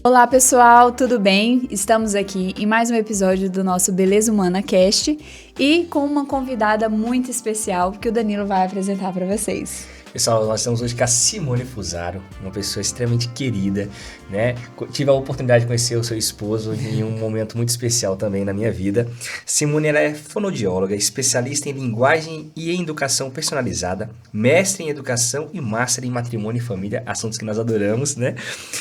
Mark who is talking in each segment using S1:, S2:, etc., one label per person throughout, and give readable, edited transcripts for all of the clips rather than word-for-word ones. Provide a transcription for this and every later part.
S1: Olá pessoal, tudo bem? Estamos aqui em mais um episódio do nosso Beleza Humana Cast e com uma convidada muito especial que o Danilo vai apresentar para vocês.
S2: Pessoal, nós estamos hoje com a Simone Fusaro, uma pessoa extremamente querida, né? Tive a oportunidade de conhecer o seu esposo em um momento muito especial também na minha vida. Simone, ela é fonoaudióloga, especialista em linguagem e em educação personalizada, mestre em educação e master em matrimônio e família, assuntos que nós adoramos, né?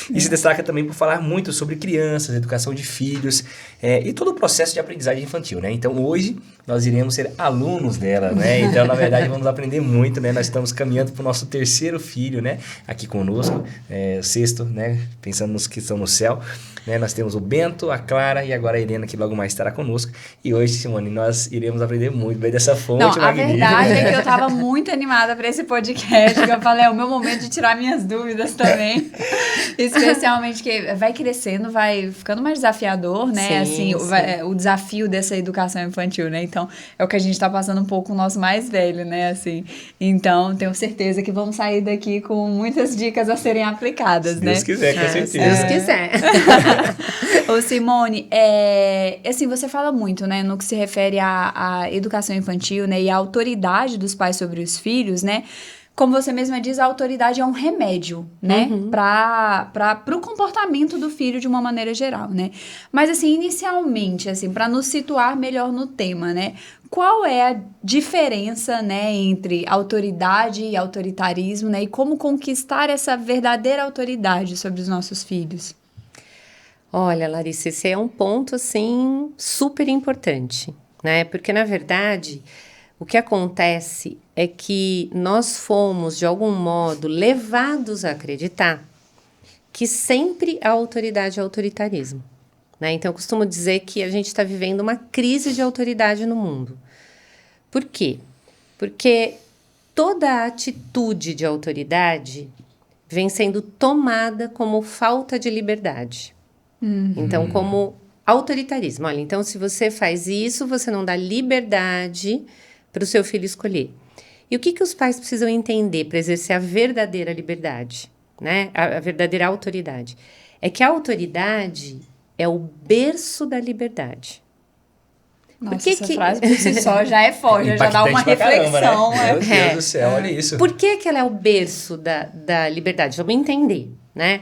S2: E se destaca também por falar muito sobre crianças, educação de filhos e todo o processo de aprendizagem infantil, né? Então, hoje nós iremos ser alunos dela, né? Então, na verdade, vamos aprender muito, né? Nós estamos caminhando para o nosso terceiro filho, né? Aqui conosco, o sexto, né? Pensando nos que estão no céu, né? Nós temos o Bento, a Clara e agora a Helena, que logo mais estará conosco. E hoje, Simone, nós iremos aprender muito bem dessa fonte magnífica.
S1: A verdade é que eu estava muito animada para esse podcast, que eu falei, é o meu momento de tirar minhas dúvidas também. Especialmente que vai crescendo, vai ficando mais desafiador, né?
S3: Sim,
S1: assim, o desafio dessa educação infantil, né? Então, é o que a gente está passando um pouco com o nosso mais velho, né? Assim, então, tenho certeza que vamos sair daqui com muitas dicas a serem aplicadas,
S2: se
S1: né?
S2: Deus quiser, com certeza.
S3: Se Deus quiser.
S1: Ô Simone, assim, você fala muito, né, no que se refere à educação infantil, né, e à autoridade dos pais sobre os filhos, né? Como você mesma diz, a autoridade é um remédio, né? Para o comportamento do filho de uma maneira geral, né? Mas, assim, inicialmente, assim, para nos situar melhor no tema, né? Qual é a diferença, né, entre autoridade e autoritarismo, né? E como conquistar essa verdadeira autoridade sobre os nossos filhos?
S3: Olha, Larissa, esse é um ponto, assim, super importante, né? Porque, na verdade, o que acontece é que nós fomos, de algum modo, levados a acreditar que sempre a autoridade é autoritarismo, né? Então, eu costumo dizer que a gente está vivendo uma crise de autoridade no mundo. Por quê? Porque toda atitude de autoridade vem sendo tomada como falta de liberdade. Então, como autoritarismo. Olha, então, se você faz isso, você não dá liberdade para o seu filho escolher. E o que os pais precisam entender para exercer a verdadeira liberdade, né? A verdadeira autoridade? É que a autoridade é o berço da liberdade.
S1: Nossa, essa frase por si só já é forte, já dá uma reflexão.
S2: Caramba, né? Meu Deus do céu, olha isso.
S3: Por que ela é o berço da liberdade? Vamos entender, né?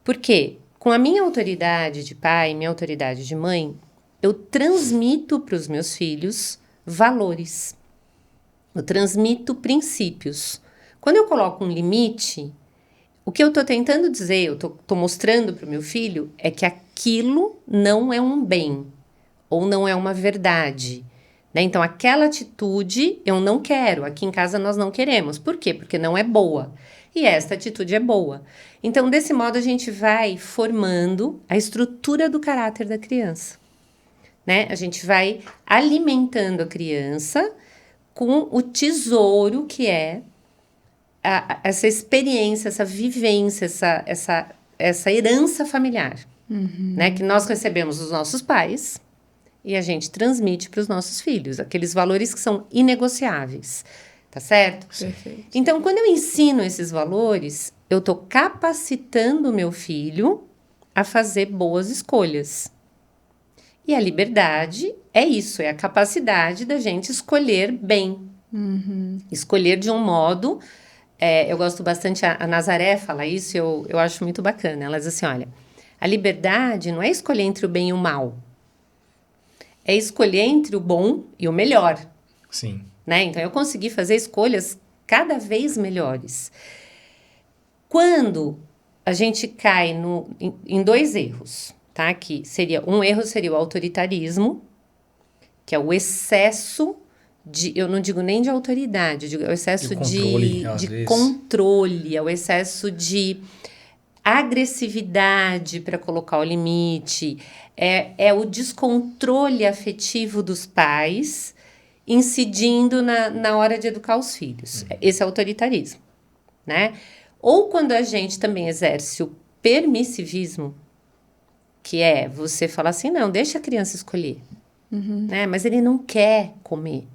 S3: Por quê? Com a minha autoridade de pai, minha autoridade de mãe, eu transmito para os meus filhos valores. Eu transmito princípios. Quando eu coloco um limite, o que eu estou tentando dizer, eu estou mostrando para o meu filho, é que aquilo não é um bem, ou não é uma verdade, né? Então, aquela atitude eu não quero, aqui em casa nós não queremos. Por quê? Porque não é boa. E esta atitude é boa. Então, desse modo, a gente vai formando a estrutura do caráter da criança, né? A gente vai alimentando a criança com o tesouro que é essa experiência, essa vivência, essa herança familiar, né? Que nós recebemos dos nossos pais e a gente transmite para os nossos filhos, aqueles valores que são inegociáveis. Tá certo?
S1: Perfeito.
S3: Então, quando eu ensino esses valores, eu estou capacitando o meu filho a fazer boas escolhas. E a liberdade é isso, é a capacidade da gente escolher bem. Escolher de um modo... eu gosto bastante, a Nazaré fala isso, eu acho muito bacana. Ela diz assim, olha, a liberdade não é escolher entre o bem e o mal. É escolher entre o bom e o melhor.
S2: Sim.
S3: Né? Então, eu consegui fazer escolhas cada vez melhores. Quando a gente cai em dois erros, tá? Que um erro seria o autoritarismo, que é o excesso de, eu não digo nem de autoridade, eu digo, é o excesso de controle, é o excesso de agressividade para colocar o limite, é o descontrole afetivo dos pais incidindo na hora de educar os filhos. Esse é autoritarismo, né? Ou quando a gente também exerce o permissivismo, que é você falar assim, não, deixa a criança escolher, né? Mas ele não quer comer.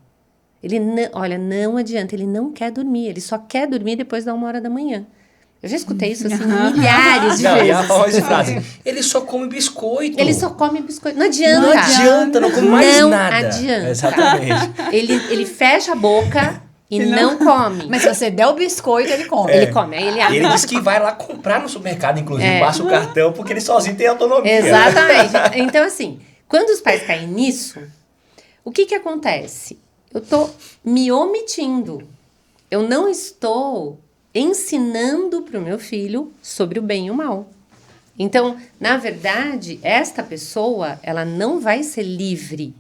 S3: Olha, não adianta, ele não quer dormir, ele só quer dormir depois da 1h da manhã. Eu já escutei isso assim milhares de
S2: Não,
S3: vezes.
S2: e a famosa frase, ele só come biscoito.
S3: Ele só come biscoito. Não adianta.
S2: Não adianta, não come mais
S3: Não
S2: nada.
S3: adianta.
S2: Exatamente.
S3: Ele fecha a boca e não come.
S1: Mas se você der o biscoito, ele come.
S3: Ele come, aí ele abre.
S2: Ele disse que vai lá comprar no supermercado, inclusive, passa o cartão, porque ele sozinho tem autonomia.
S3: Exatamente. Então, assim, quando os pais caem nisso, o que acontece? Eu tô me omitindo. Eu não estou ensinando para o meu filho sobre o bem e o mal. Então, na verdade, esta pessoa, ela não vai ser livre.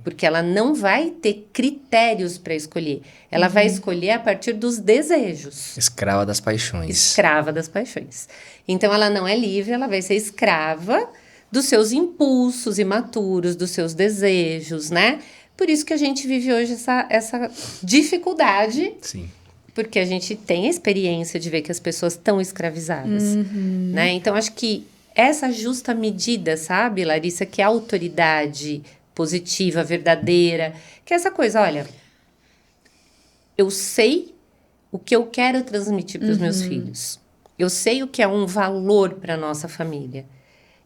S3: Porque ela não vai ter critérios para escolher. Ela vai escolher a partir dos desejos.
S2: Escrava das paixões.
S3: Escrava das paixões. Então, ela não é livre, ela vai ser escrava dos seus impulsos imaturos, dos seus desejos, né? Por isso que a gente vive hoje essa dificuldade.
S2: Sim.
S3: Porque a gente tem a experiência de ver que as pessoas estão escravizadas, né? Então, acho que essa justa medida, sabe, Larissa, que é a autoridade positiva, verdadeira, que é essa coisa, olha, eu sei o que eu quero transmitir para os meus filhos. Eu sei o que é um valor para a nossa família.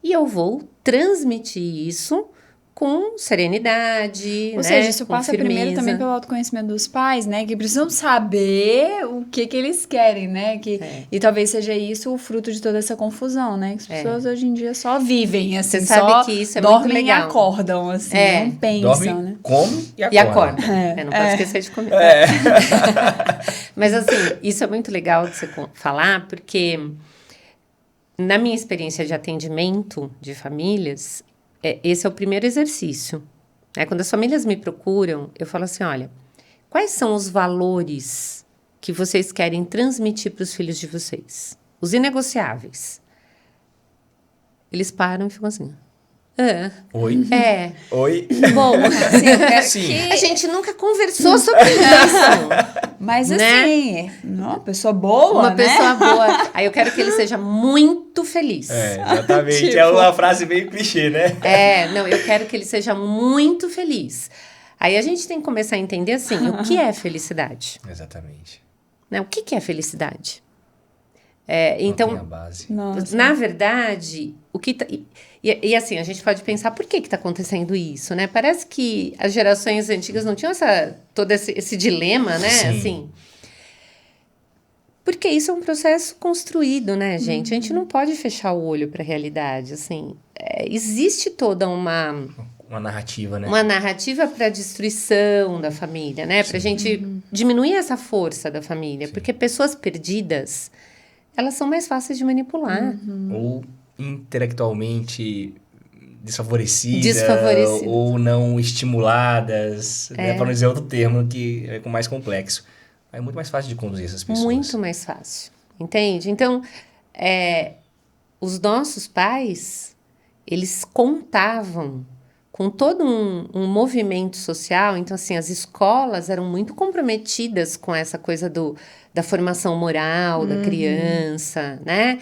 S3: E eu vou transmitir isso com serenidade,
S1: Ou
S3: né?
S1: seja, isso
S3: com
S1: passa
S3: firmeza.
S1: primeiro também pelo autoconhecimento dos pais, né? Que precisam saber o que eles querem, né? E talvez seja isso o fruto de toda essa confusão, né? Que as pessoas hoje em dia só vivem, assim,
S3: Você sabe
S1: só
S3: que isso é muito
S1: dormem e
S3: legal.
S1: acordam, assim, não pensam,
S2: Dorme,
S1: né?
S2: come e acorda.
S3: E acorda. Não pode esquecer de comer. Mas assim, isso é muito legal de você falar, porque na minha experiência de atendimento de famílias, esse é o primeiro exercício. Quando as famílias me procuram, eu falo assim, olha, quais são os valores que vocês querem transmitir para os filhos de vocês? Os inegociáveis. Eles param e ficam assim...
S2: Oi? Oi?
S3: Bom, assim, eu quero
S2: Sim.
S3: que a gente nunca conversou sobre isso.
S1: Mas
S3: Né?
S1: assim, uma pessoa boa,
S3: Uma
S1: né?
S3: pessoa boa. Aí eu quero que ele seja muito feliz.
S2: Exatamente.
S1: Tipo.
S2: É uma frase meio clichê, né?
S3: Não, eu quero que ele seja muito feliz. Aí a gente tem que começar a entender assim, o que é felicidade?
S2: Exatamente.
S3: Né? O que é felicidade?
S2: Não tem a
S3: Então,
S2: base.
S1: Nossa.
S3: na verdade, o que tá, e assim, a gente pode pensar por que está acontecendo isso, né? Parece que as gerações antigas não tinham todo esse dilema, né?
S2: Sim.
S3: Assim, porque isso é um processo construído, né, gente? A gente não pode fechar o olho para a realidade, assim. Existe toda uma
S2: narrativa, né?
S3: uma narrativa para a destruição da família, né? Para a gente diminuir essa força da família, porque pessoas perdidas, elas são mais fáceis de manipular.
S2: Ou intelectualmente desfavorecidas.
S3: Desfavorecidas.
S2: Ou não estimuladas, né? Para não dizer outro termo que é mais complexo. É muito mais fácil de conduzir essas pessoas.
S3: Muito mais fácil, entende? Então, os nossos pais, eles contavam com todo um movimento social. Então, assim, as escolas eram muito comprometidas com essa coisa da formação moral da criança, né?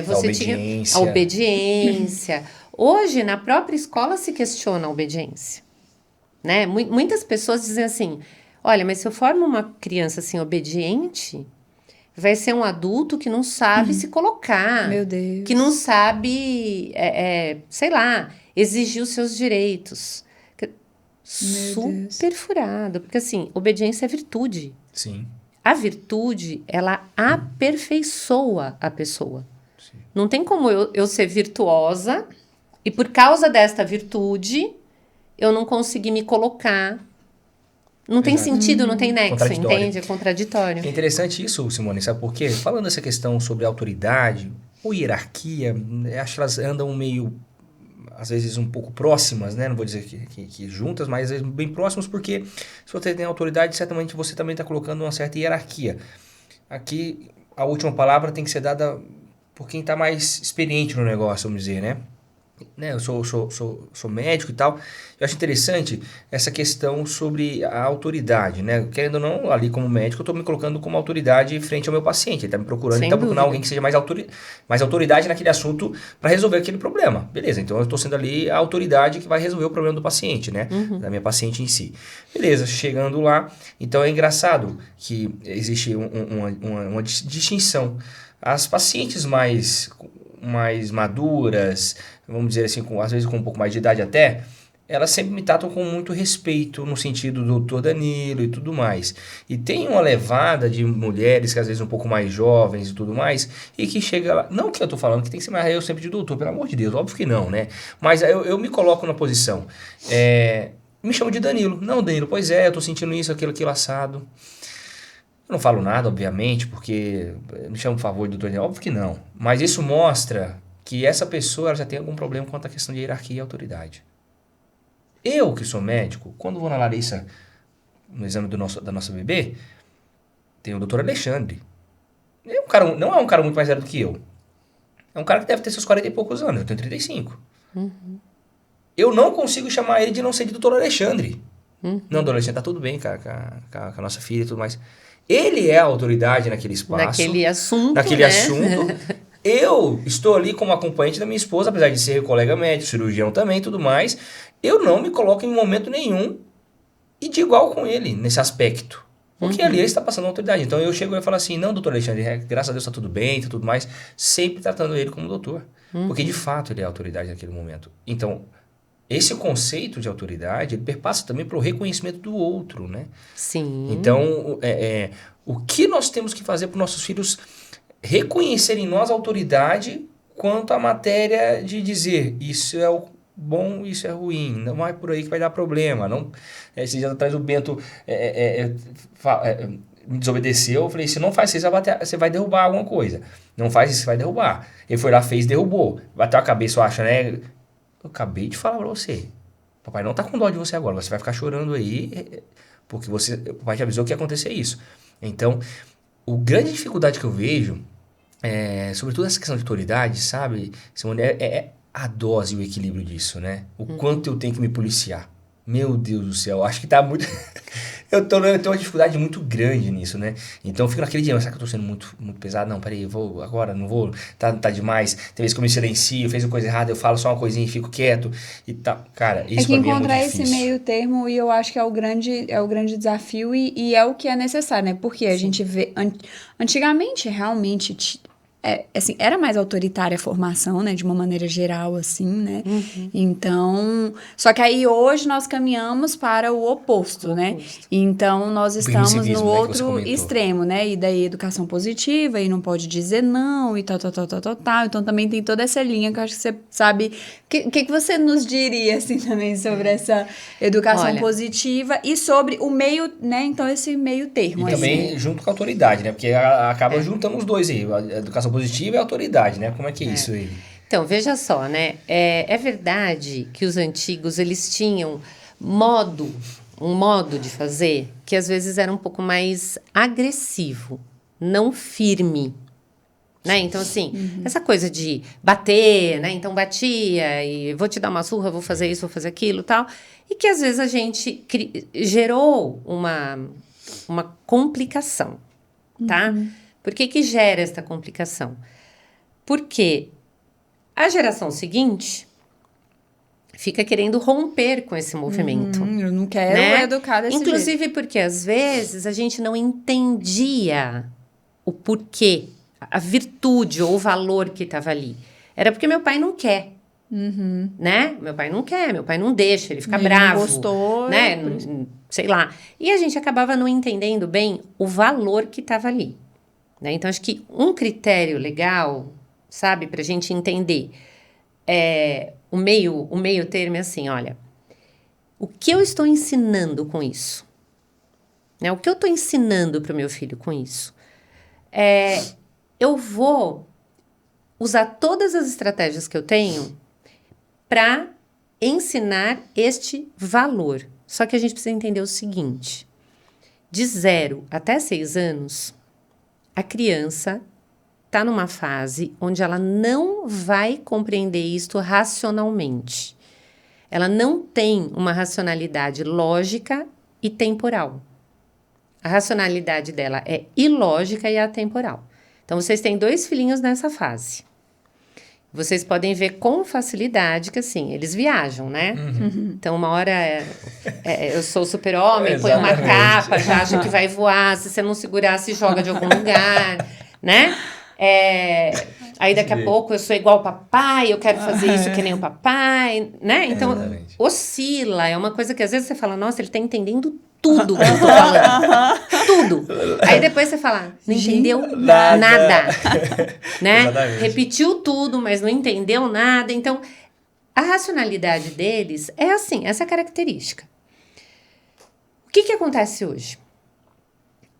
S3: Você tinha a obediência. Hoje, na própria escola, se questiona a obediência, né? Muitas pessoas dizem assim, olha, mas se eu formo uma criança assim obediente, vai ser um adulto que não sabe se colocar.
S1: Meu Deus.
S3: Que não sabe, sei lá, exigir os seus direitos. Super furado. Porque, assim, obediência é virtude.
S2: Sim.
S3: A virtude, ela aperfeiçoa a pessoa. Sim. Não tem como eu ser virtuosa e, por causa desta virtude, eu não conseguir me colocar. Não tem sentido, não tem nexo, entende? É contraditório.
S2: É interessante isso, Simone, sabe por quê? Falando essa questão sobre autoridade ou hierarquia, acho que elas andam meio, às vezes, um pouco próximas, né? Não vou dizer que juntas, mas bem próximas, porque se você tem autoridade, certamente você também está colocando uma certa hierarquia. Aqui, a última palavra tem que ser dada por quem está mais experiente no negócio, vamos dizer, né? né, eu sou médico e tal, eu acho interessante essa questão sobre a autoridade, né? Querendo ou não, ali como médico, eu estou me colocando como autoridade frente ao meu paciente. Ele está me procurando, ele
S3: Sem
S2: está procurando
S3: dúvida.
S2: alguém que seja mais autoridade naquele assunto para resolver aquele problema. Beleza, então eu estou sendo ali a autoridade que vai resolver o problema do paciente, né? Da minha paciente em si. Beleza, chegando lá, então é engraçado que existe uma distinção. As pacientes mais maduras, vamos dizer assim, às vezes com um pouco mais de idade até, elas sempre me tratam com muito respeito, no sentido do doutor Danilo e tudo mais. E tem uma levada de mulheres que às vezes um pouco mais jovens e tudo mais, e que chega lá, não que eu tô falando que tem que ser mais eu sempre de doutor, pelo amor de Deus, óbvio que não, né? Mas eu me coloco na posição, me chamo de Danilo. Não, Danilo, pois é, eu tô sentindo isso, aquilo assado. Eu não falo nada, obviamente, porque me chama por favor, doutor Daniel. Óbvio que não. Mas isso mostra que essa pessoa ela já tem algum problema quanto à questão de hierarquia e autoridade. Eu, que sou médico, quando vou na Larissa, no exame da nossa bebê, tem o doutor Alexandre. É um cara, não é um cara muito mais velho do que eu. É um cara que deve ter seus 40 e poucos anos. Eu tenho 35. Eu não consigo chamar ele de não ser de doutor Alexandre. Não, doutor Alexandre, tá tudo bem com a nossa filha e tudo mais. Ele é a autoridade naquele espaço.
S3: Naquele assunto,
S2: Naquele
S3: né?
S2: assunto. Eu estou ali como acompanhante da minha esposa, apesar de ser colega médico, cirurgião também e tudo mais. Eu não me coloco em momento nenhum e de igual com ele nesse aspecto. Porque ali ele está passando a autoridade. Então eu chego e falo assim, não, doutor Alexandre, graças a Deus está tudo bem, tá tudo mais. Sempre tratando ele como doutor. Porque de fato ele é a autoridade naquele momento. Então, esse conceito de autoridade, ele perpassa também para o reconhecimento do outro, né?
S3: Sim.
S2: Então, o que nós temos que fazer para os nossos filhos reconhecerem em nós a autoridade quanto à matéria de dizer isso é o bom, isso é ruim, não é por aí que vai dar problema. Não, esses dias atrás o Bento me desobedeceu, eu falei, se não faz isso, você vai derrubar alguma coisa. Não faz isso, você vai derrubar. Ele foi lá, fez, derrubou. Bateu a cabeça, eu acho, né? Eu acabei de falar pra você. Papai não tá com dó de você agora. Você vai ficar chorando aí, porque o papai te avisou que ia acontecer isso. Então, a grande dificuldade que eu vejo, sobretudo essa questão de autoridade, sabe, Simone, é a dose e o equilíbrio disso, né? O quanto eu tenho que me policiar. Meu Deus do céu, acho que tá muito... eu tenho uma dificuldade muito grande nisso, né? Então eu fico naquele dia, mas será que eu tô sendo muito, muito pesado? Não, peraí, eu vou agora, não vou, tá demais. Tem vezes que eu me silencio, fez uma coisa errada, eu falo só uma coisinha e fico quieto e tal. Cara, isso pra mim é muito
S1: encontrar
S2: difícil.
S1: esse meio termo, e eu acho que é o grande desafio e é o que é necessário, né? Porque a gente vê, antigamente realmente... assim, era mais autoritária a formação, né? De uma maneira geral, assim, né? Então... Só que aí hoje nós caminhamos para o oposto, né? Então nós estamos no
S2: permissivismo, né, que você
S1: outro
S2: comentou.
S1: extremo, né? E daí educação positiva, e não pode dizer não, e tal. Então também tem toda essa linha que eu acho que você sabe... O que você nos diria, assim, também sobre essa educação
S3: Olha,
S1: positiva e sobre o meio, né? Então esse meio termo
S2: E
S1: aí,
S2: também
S1: né?
S2: junto com a autoridade, né? Porque acaba juntando os dois aí, a educação positiva e a autoridade, né? Como é que é isso aí?
S3: Então, veja só, né? É verdade que os antigos, eles tinham um modo de fazer que às vezes era um pouco mais agressivo, não firme. Né? Então, assim, essa coisa de bater, né? Então, batia e vou te dar uma surra, vou fazer isso, vou fazer aquilo e tal. E que às vezes a gente gerou uma complicação, tá? Por que gera esta complicação? Porque a geração seguinte fica querendo romper com esse movimento.
S1: Eu não quero
S3: né?
S1: educar desse
S3: Inclusive
S1: jeito.
S3: porque, às vezes, a gente não entendia o porquê, a virtude ou o valor que estava ali. Era porque meu pai não quer. Né? Meu pai não quer, meu pai não deixa, ele fica
S1: Ele
S3: bravo.
S1: não gostou,
S3: né?
S1: por isso.
S3: Sei lá. E a gente acabava não entendendo bem o valor que estava ali. Né? Então, acho que um critério legal, sabe, para a gente entender o meio termo é assim, olha, o que eu estou ensinando com isso? Né? O que eu estou ensinando para o meu filho com isso? Eu vou usar todas as estratégias que eu tenho para ensinar este valor. Só que a gente precisa entender o seguinte, de 0 até 6 anos, a criança está numa fase onde ela não vai compreender isto racionalmente. Ela não tem uma racionalidade lógica e temporal. A racionalidade dela é ilógica e atemporal. Então, vocês têm 2 filhinhos nessa fase. Vocês podem ver com facilidade que, assim, eles viajam, né? Então, uma hora eu sou super-homem, põe uma capa, já acha que vai voar, se você não segurar, se joga de algum lugar, né? Aí, daqui a pouco, eu sou igual ao papai, eu quero fazer isso que nem o papai, né? Então, oscila, é uma coisa que, às vezes, você fala, nossa, ele tá entendendo tudo que eu tô falando. Tudo. Aí depois você fala, não entendeu nada. Né? Repetiu tudo, mas não entendeu nada. Então, a racionalidade deles é assim, essa característica. O que acontece hoje?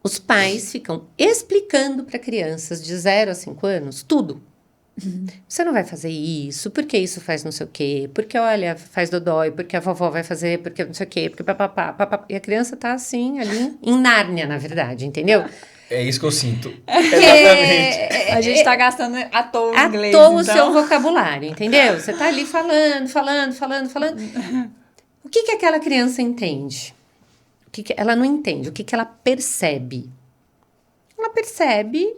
S3: Os pais ficam explicando para crianças de 0 a 5 anos tudo. Você não vai fazer isso, porque isso faz não sei o quê, porque, olha, faz dodói, porque a vovó vai fazer, porque não sei o quê, porque papapá, papapá. E a criança tá assim, ali, em Nárnia, na verdade, entendeu?
S2: É isso que eu sinto. Exatamente.
S1: A gente tá gastando à toa o inglês,
S3: à toa
S1: então.
S3: o seu vocabulário, entendeu? Você tá ali falando. O que aquela criança entende? Ela não entende. O que ela percebe? Ela percebe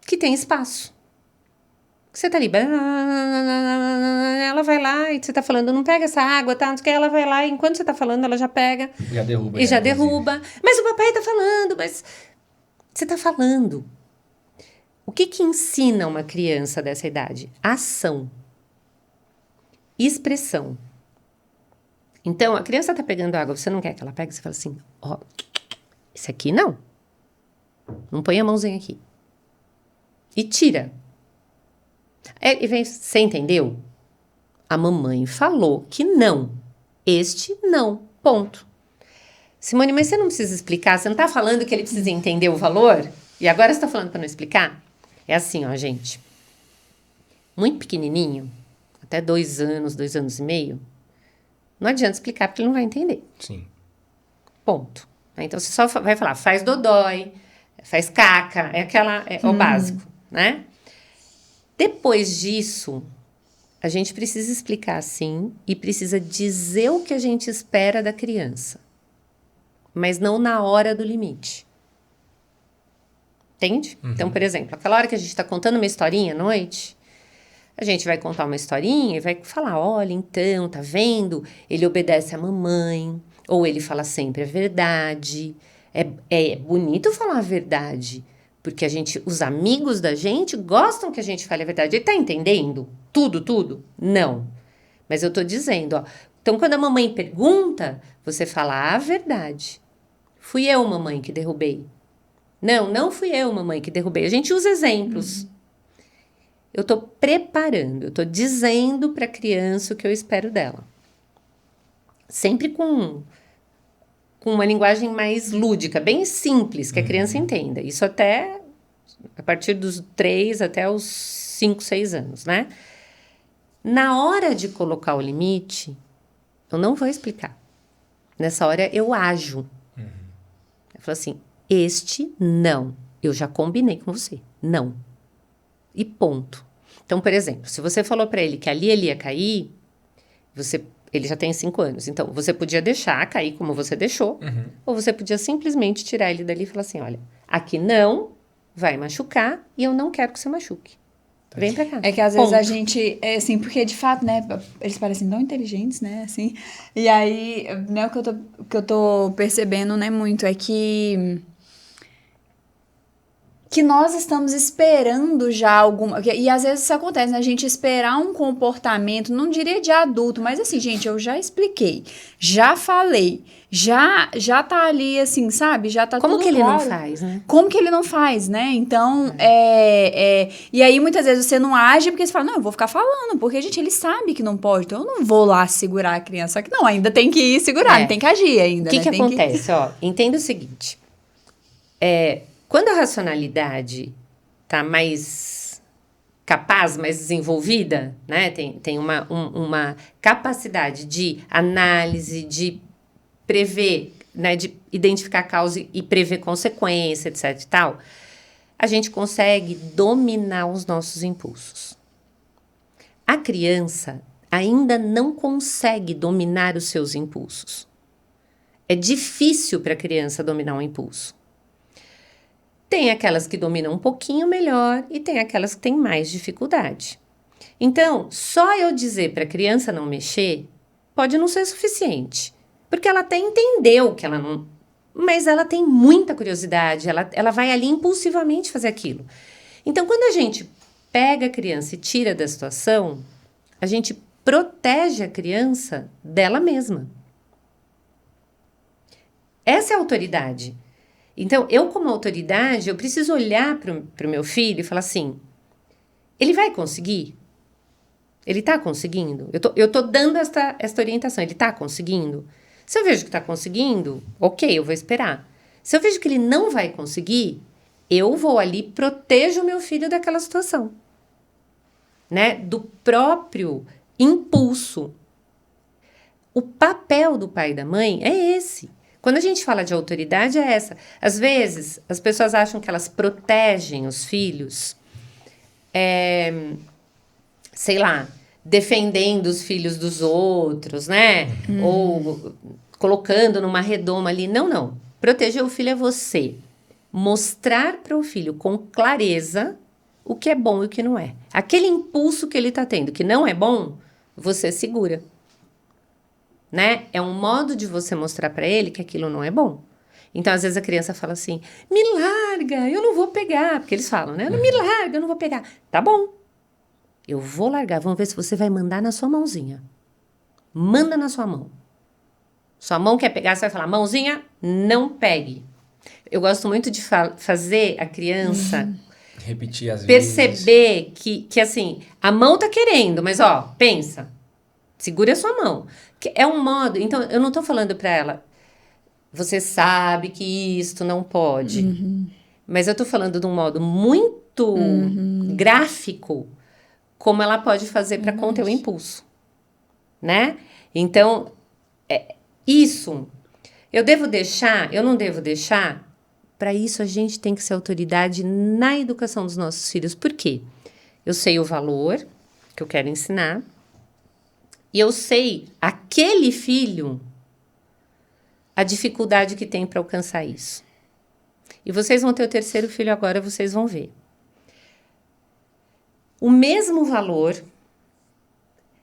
S3: que tem espaço. Você tá ali, ela vai lá e você tá falando, não pega essa água, tá? Não sei o que, ela vai lá e enquanto você tá falando, ela já pega.
S2: Já derruba.
S3: E já derruba. Mas o papai tá falando, mas você tá falando. O que ensina uma criança dessa idade? Ação. Expressão. Então, a criança tá pegando água, você não quer que ela pegue, você fala assim, ó, esse aqui não. Não põe a mãozinha aqui. E tira. E vem, você entendeu? A mamãe falou que não. Este não. Ponto. Simone, mas você não precisa explicar? Você não tá falando que ele precisa entender o valor? E agora você tá falando para não explicar? É assim, ó, gente. Muito pequenininho, até 2 anos, 2 anos e meio, não adianta explicar porque ele não vai entender.
S2: Sim.
S3: Ponto. Então, você só vai falar, faz dodói, faz caca, é o básico, né? Depois disso, a gente precisa explicar sim e precisa dizer o que a gente espera da criança. Mas não na hora do limite. Entende? Então, por exemplo, aquela hora que a gente está contando uma historinha à noite, a gente vai contar uma historinha e vai falar, olha, então, tá vendo? Ele obedece à mamãe, ou ele fala sempre a verdade. É bonito falar a verdade. Porque os amigos da gente gostam que a gente fale a verdade. Ele tá entendendo tudo? Não. Mas eu tô dizendo, ó. Então, quando a mamãe pergunta, você fala a verdade. Fui eu, mamãe, que derrubei. Não fui eu, mamãe, que derrubei. A gente usa exemplos. Eu tô preparando, eu tô dizendo pra criança o que eu espero dela. Sempre com uma linguagem mais lúdica, bem simples, que a criança entenda. Isso até a partir dos 3 até os 5, 6 anos, né? Na hora de colocar o limite, eu não vou explicar. Nessa hora, eu ajo. Eu falo assim, este não. Eu já combinei com você. Não. E ponto. Então, por exemplo, se você falou para ele que ali ele ia cair, ele já tem 5 anos. Então, você podia deixar cair como você deixou, ou você podia simplesmente tirar ele dali e falar assim, olha, aqui não vai machucar e eu não quero que você machuque. Vem pra cá.
S1: É que às vezes a gente, assim, porque de fato, né, eles parecem tão inteligentes, né, assim, e aí, né, o que eu tô percebendo, né, muito é que nós estamos esperando já alguma... E às vezes isso acontece, né? A gente esperar um comportamento, não diria de adulto, mas assim, gente, eu já expliquei, já falei, já tá ali, assim, sabe? Já tá
S3: como
S1: tudo
S3: que ele
S1: claro.
S3: não faz, né?
S1: Como que ele não faz, né? Então, e aí muitas vezes você não age porque você fala, não, eu vou ficar falando, porque, gente, ele sabe que não pode, então eu não vou lá segurar a criança, só que não, ainda tem que ir segurar, não tem que agir ainda,
S3: O que
S1: né?
S3: que acontece? Ó, entenda o seguinte, quando a racionalidade tá mais capaz, mais desenvolvida, né? Tem uma capacidade de análise, de prever, né? De identificar causa e prever consequência, etc e tal. a gente consegue dominar os nossos impulsos. A criança ainda não consegue dominar os seus impulsos. É difícil para a criança dominar um impulso. Tem aquelas que dominam um pouquinho melhor e tem aquelas que têm mais dificuldade. Então, só eu dizer para a criança não mexer pode não ser suficiente, porque ela até entendeu que ela não... Mas ela tem muita curiosidade, ela vai ali impulsivamente fazer aquilo. Então, quando a gente pega a criança e tira da situação, a gente protege a criança dela mesma. Essa é a autoridade. Então, eu como autoridade, eu preciso olhar para o meu filho e falar assim, ele vai conseguir? Ele está conseguindo? Eu tô dando esta orientação, ele está conseguindo? Se eu vejo que está conseguindo, ok, eu vou esperar. Se eu vejo que ele não vai conseguir, eu vou ali, protejo o meu filho daquela situação. Né? Do próprio impulso. O papel do pai e da mãe é esse. Quando a gente fala de autoridade, é essa. Às vezes, as pessoas acham que elas protegem os filhos, sei lá, defendendo os filhos dos outros, né? Ou colocando numa redoma ali. Não, não. Proteger o filho é você mostrar para o filho com clareza o que é bom e o que não é. Aquele impulso que ele está tendo, que não é bom, você segura. Né? É um modo de você mostrar para ele que aquilo não é bom. Então, às vezes a criança fala assim, me larga, eu não vou pegar. Porque eles falam, né? Me larga, eu não vou pegar. Tá bom. Eu vou largar, vamos ver se você vai mandar na sua mãozinha. Manda na sua mão. Sua mão quer pegar, você vai falar, mãozinha, não pegue. Eu gosto muito de fazer a criança
S2: repetir às
S3: perceber que assim, a mão tá querendo, mas ó, pensa, segura a sua mão. Que é um modo, então eu não tô falando para ela, você sabe que isto não pode. Mas eu tô falando de um modo muito gráfico, como ela pode fazer para conter o impulso, né? Então, isso, eu não devo deixar, para isso a gente tem que ser autoridade na educação dos nossos filhos. Por quê? Eu sei o valor que eu quero ensinar, e eu sei, aquele filho, a dificuldade que tem para alcançar isso. E vocês vão ter o terceiro filho agora, vocês vão ver. O mesmo valor...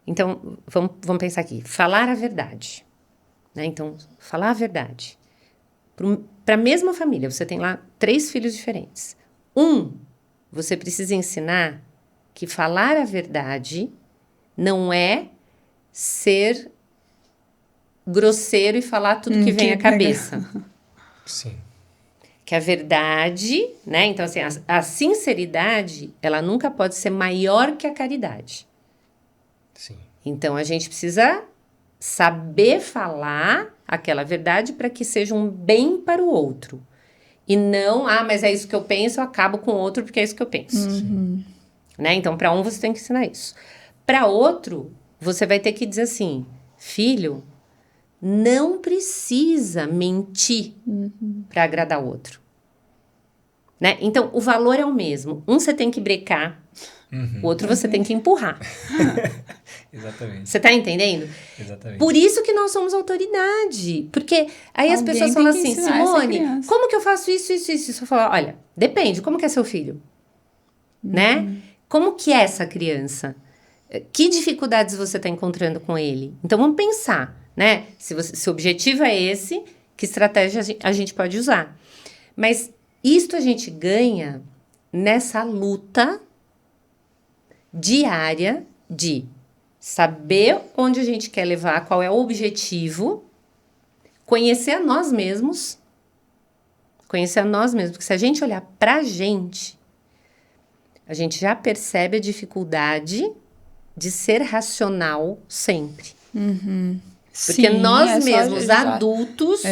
S3: Então, vamos pensar aqui. Falar a verdade. Né? Então, falar a verdade. Para a mesma família, você tem lá 3 filhos diferentes. Você precisa ensinar que falar a verdade não é ser grosseiro e falar tudo que vem à cabeça.
S2: Sim.
S3: Que a verdade, né? Então, assim, a sinceridade, ela nunca pode ser maior que a caridade.
S2: Sim.
S3: Então, a gente precisa saber falar aquela verdade para que seja um bem para o outro. E não, mas é isso que eu penso, eu acabo com o outro porque é isso que eu penso. Né? Então, para um, você tem que ensinar isso. Para outro, você vai ter que dizer assim, filho, não precisa mentir para agradar o outro. Né? Então, o valor é o mesmo. Um você tem que brecar, o outro você tem que empurrar.
S2: Exatamente.
S3: Você tá entendendo?
S2: Exatamente.
S3: Por isso que nós somos autoridade. Porque aí as pessoas falam assim, Simone, como que eu faço isso? Eu falo, olha, depende, como que é seu filho? Né? Como que é essa criança? Que dificuldades você está encontrando com ele? Então, vamos pensar, né? Se o objetivo é esse, que estratégia a gente pode usar? Mas isto a gente ganha nessa luta diária de saber onde a gente quer levar, qual é o objetivo, conhecer a nós mesmos, porque se a gente olhar pra gente, a gente já percebe a dificuldade de ser racional sempre. Porque
S1: Sim,
S3: nós mesmos, adultos,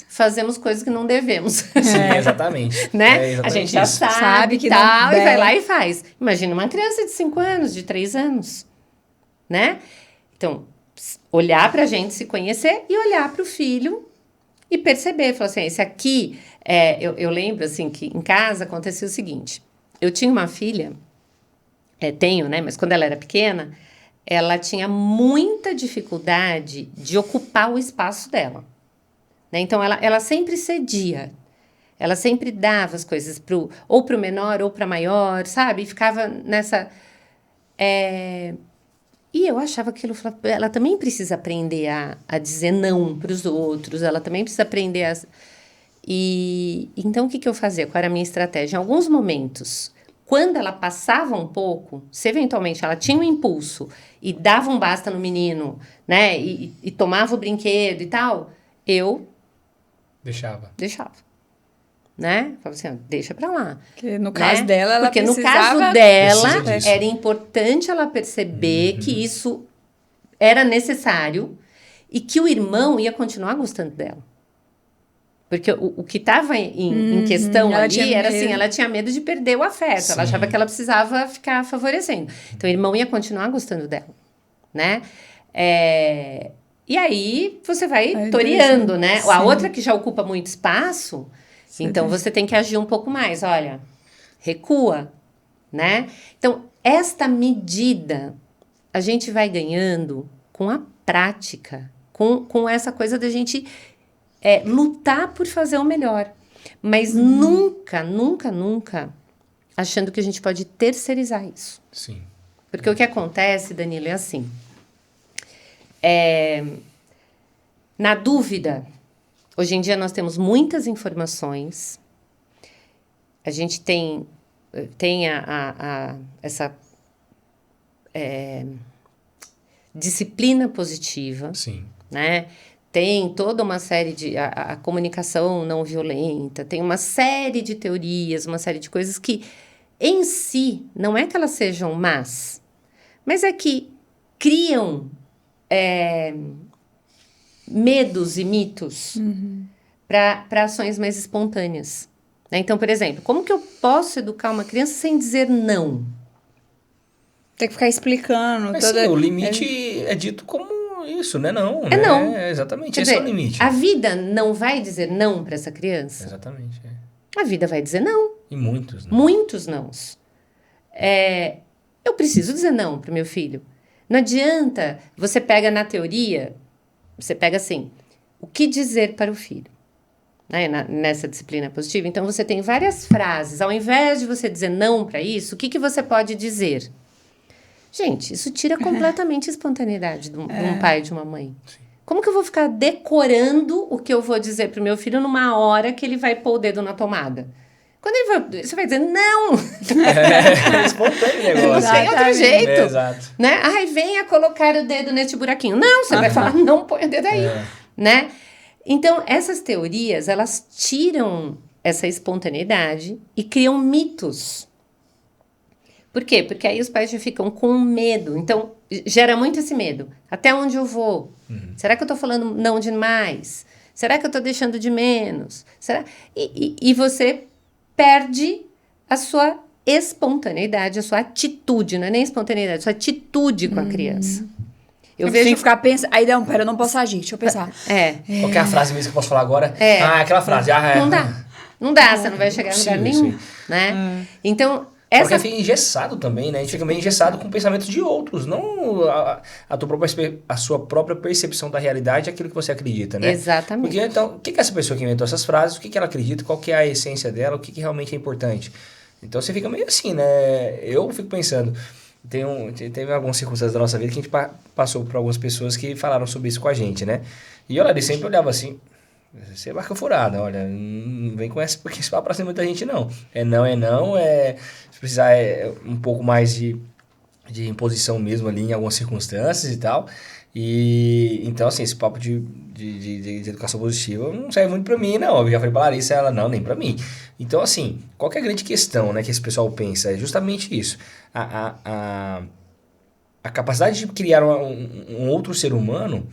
S3: fazemos coisas que não devemos.
S2: Sim, exatamente.
S3: Né? A gente já sabe que tal, e vai lá e faz. Imagina uma criança de 5 anos, de 3 anos, né? Então, olhar pra gente, se conhecer e olhar pro filho E perceber, falar assim, esse aqui... eu lembro, assim, que em casa acontecia o seguinte. Eu tinha uma filha, tenho, né? Mas quando ela era pequena, ela tinha muita dificuldade de ocupar o espaço dela. Né? Então, ela sempre cedia. Ela sempre dava as coisas ou para o menor ou para maior, sabe? E ficava nessa... E eu achava aquilo... Ela também precisa aprender a dizer não para os outros. Ela também precisa aprender a... Então, o que eu fazia? Qual era a minha estratégia? Em alguns momentos, quando ela passava um pouco, se eventualmente ela tinha um impulso e dava um basta no menino, né? E tomava o brinquedo e tal, eu...
S2: Deixava.
S3: Né? Falava assim, deixa pra lá.
S1: Porque no caso dela, ela
S3: Porque
S1: precisava...
S3: no caso dela,
S2: Precisa
S3: era importante ela perceber que isso era necessário e que o irmão ia continuar gostando dela. Porque o que estava em questão ali era assim, ela tinha medo de perder o afeto. Sim. Ela achava que ela precisava ficar favorecendo. Então, o irmão ia continuar gostando dela, né? E aí, você vai toreando, né? Sim. A outra que já ocupa muito espaço, então você tem que agir um pouco mais. Olha, recua, né? Então, esta medida a gente vai ganhando com a prática, com essa coisa da gente lutar por fazer o melhor. Mas nunca achando que a gente pode terceirizar isso.
S2: Sim.
S3: Porque o que acontece, Danilo, é assim. Na dúvida, hoje em dia nós temos muitas informações, a gente tem essa disciplina positiva,
S2: sim,
S3: né? Tem toda uma série de... A comunicação não violenta, tem uma série de teorias, uma série de coisas que, em si, não é que elas sejam más, mas é que criam medos e mitos para ações mais espontâneas. Né? Então, por exemplo, como que eu posso educar uma criança sem dizer não?
S1: Tem que ficar explicando.
S2: Mas sim, o limite é dito como isso, né? Não,
S3: né? Não.
S2: Exatamente, esse é o limite.
S3: A vida não vai dizer não para essa criança?
S2: Exatamente.
S3: A vida vai dizer não.
S2: E muitos não.
S3: Muitos nãos. Eu preciso dizer não para o meu filho. Não adianta, você pega na teoria, você pega assim, o que dizer para o filho? Né? Nessa disciplina positiva. Então, você tem várias frases. Ao invés de você dizer não para isso, o que você pode dizer? Gente, isso tira completamente a espontaneidade de um pai e de uma mãe.
S2: Sim.
S3: Como que eu vou ficar decorando o que eu vou dizer pro meu filho numa hora que ele vai pôr o dedo na tomada? Quando ele vai, você vai dizer, não!
S2: É espontâneo o negócio.
S3: Tem outro jeito.
S2: Exato.
S3: Né? Ai, venha colocar o dedo nesse buraquinho. Não, você vai falar, não põe o dedo aí. Né? Então, essas teorias, elas tiram essa espontaneidade e criam mitos. Por quê? Porque aí os pais já ficam com medo. Então, gera muito esse medo. Até onde eu vou? Será que eu tô falando não demais? Será que eu tô deixando de menos? Será? E você perde a sua espontaneidade, a sua atitude. Não é nem espontaneidade, a sua atitude com a criança.
S1: Eu vejo... Tem que ficar pensando... Aí, não, pera, eu não posso agir. Deixa eu pensar.
S2: Qual que é a frase mesmo que eu posso falar agora? Aquela frase.
S3: Não dá. Não dá, você não vai chegar em lugar nenhum. Né? Então...
S2: Porque fica engessado também, né? A gente fica meio engessado com pensamentos de outros, não a sua própria percepção da realidade, aquilo que você acredita, né?
S3: Exatamente.
S2: Porque, então, o que é essa pessoa que inventou essas frases, o que ela acredita, qual que é a essência dela, o que realmente é importante? Então, você fica meio assim, né? Eu fico pensando, teve algumas circunstâncias da nossa vida que a gente passou por algumas pessoas que falaram sobre isso com a gente, né? E eu sempre olhava assim... Você é barca furada, olha, não vem com essa porque isso vai pra cima da gente, não. Se precisar um pouco mais de imposição mesmo ali em algumas circunstâncias e tal. E então, assim, esse papo de educação positiva não serve muito pra mim, não. Eu já falei pra Larissa, ela, não, nem pra mim. Então, assim, qual que é a grande questão, né, que esse pessoal pensa? É justamente isso. A capacidade de criar um outro ser humano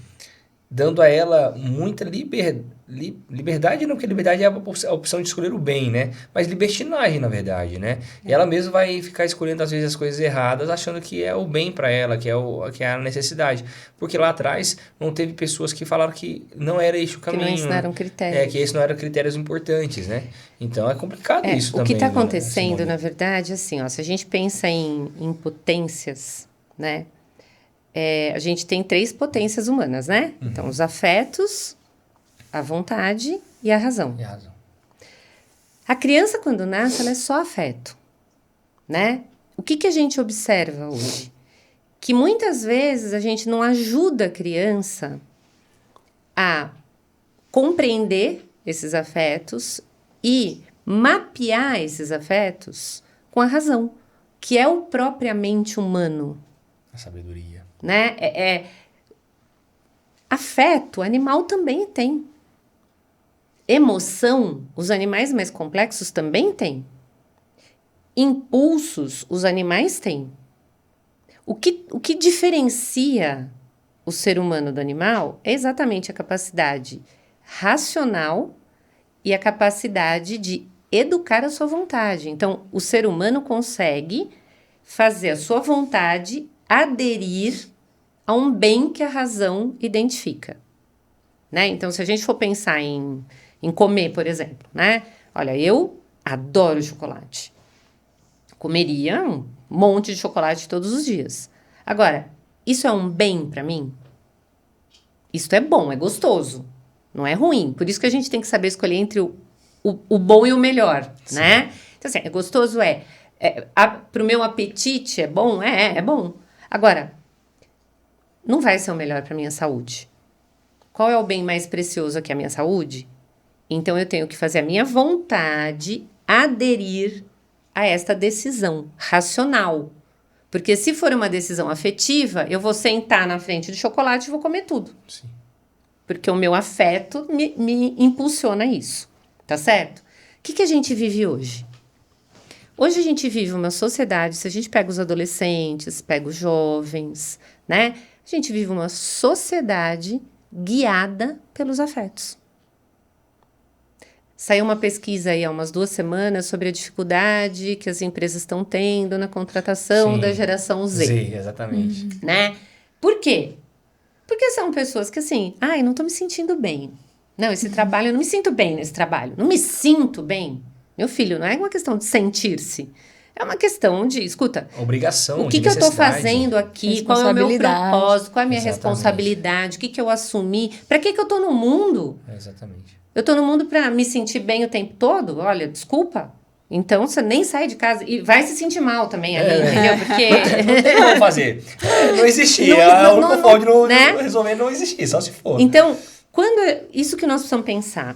S2: dando a ela muita liberdade, não, porque liberdade é a opção de escolher o bem, né? Mas libertinagem, na verdade, né? E ela mesma vai ficar escolhendo, às vezes, as coisas erradas, achando que é o bem para ela, que é a necessidade. Porque lá atrás não teve pessoas que falaram que não era esse o caminho.
S3: Que não ensinaram critérios.
S2: Que esses não eram critérios importantes, né? Então é complicado isso também.
S3: O que está
S2: né,
S3: acontecendo,
S2: Simone?
S3: na verdade, assim, ó, se a gente pensa em potências, né? A gente tem 3 potências humanas, né? Então, os afetos, a vontade e a razão.
S2: Tem razão.
S3: A criança, quando nasce, ela é só afeto, né? O que a gente observa hoje? Que muitas vezes a gente não ajuda a criança a compreender esses afetos e mapear esses afetos com a razão, que é o propriamente humano,
S2: A sabedoria.
S3: né? Afeto, animal também tem. Emoção, os animais mais complexos também têm. Impulsos, os animais têm. O que diferencia o ser humano do animal é exatamente a capacidade racional e a capacidade de educar a sua vontade. Então, o ser humano consegue fazer a sua vontade aderir a um bem que a razão identifica, né? Então, se a gente for pensar em comer, por exemplo, né? Olha, eu adoro chocolate. Comeria um monte de chocolate todos os dias. Agora, isso é um bem para mim? Isso é bom, é gostoso, não é ruim. Por isso que a gente tem que saber escolher entre o bom e o melhor,
S2: Sim.
S3: né? Então, assim, é gostoso, pro meu apetite é bom? É bom. Agora, não vai ser o melhor para minha saúde. Qual é o bem mais precioso aqui? A minha saúde? Então, eu tenho que fazer a minha vontade aderir a esta decisão racional. Porque se for uma decisão afetiva, eu vou sentar na frente do chocolate e vou comer tudo.
S2: Sim.
S3: Porque o meu afeto me impulsiona isso. Tá certo? O que a gente vive hoje? Hoje a gente vive uma sociedade, se a gente pega os adolescentes, pega os jovens, né? A gente vive uma sociedade guiada pelos afetos. Saiu uma pesquisa aí há umas 2 semanas sobre a dificuldade que as empresas estão tendo na contratação da geração Z.
S2: Z, exatamente.
S3: Né? Por quê? Porque são pessoas que assim, não tô me sentindo bem. Não, esse trabalho, eu não me sinto bem nesse trabalho. Não me sinto bem. Meu filho, não é uma questão de sentir-se. É uma questão de, escuta,
S2: Obrigação,
S3: o que
S2: de
S3: eu tô
S2: necessidade.
S3: fazendo aqui? Qual é o meu propósito? Qual é a minha
S2: Exatamente.
S3: responsabilidade? O que eu assumi? Para que eu tô no mundo?
S2: Exatamente.
S3: Eu tô no mundo para me sentir bem o tempo todo? Olha, desculpa. Então, você nem sai de casa e vai se sentir mal também ali, entendeu? Porque...
S2: Não tem como fazer. Não existia.
S3: Não,
S2: A única forma de
S3: né?
S2: resolver não existir, só se for.
S3: Então, isso que nós precisamos pensar.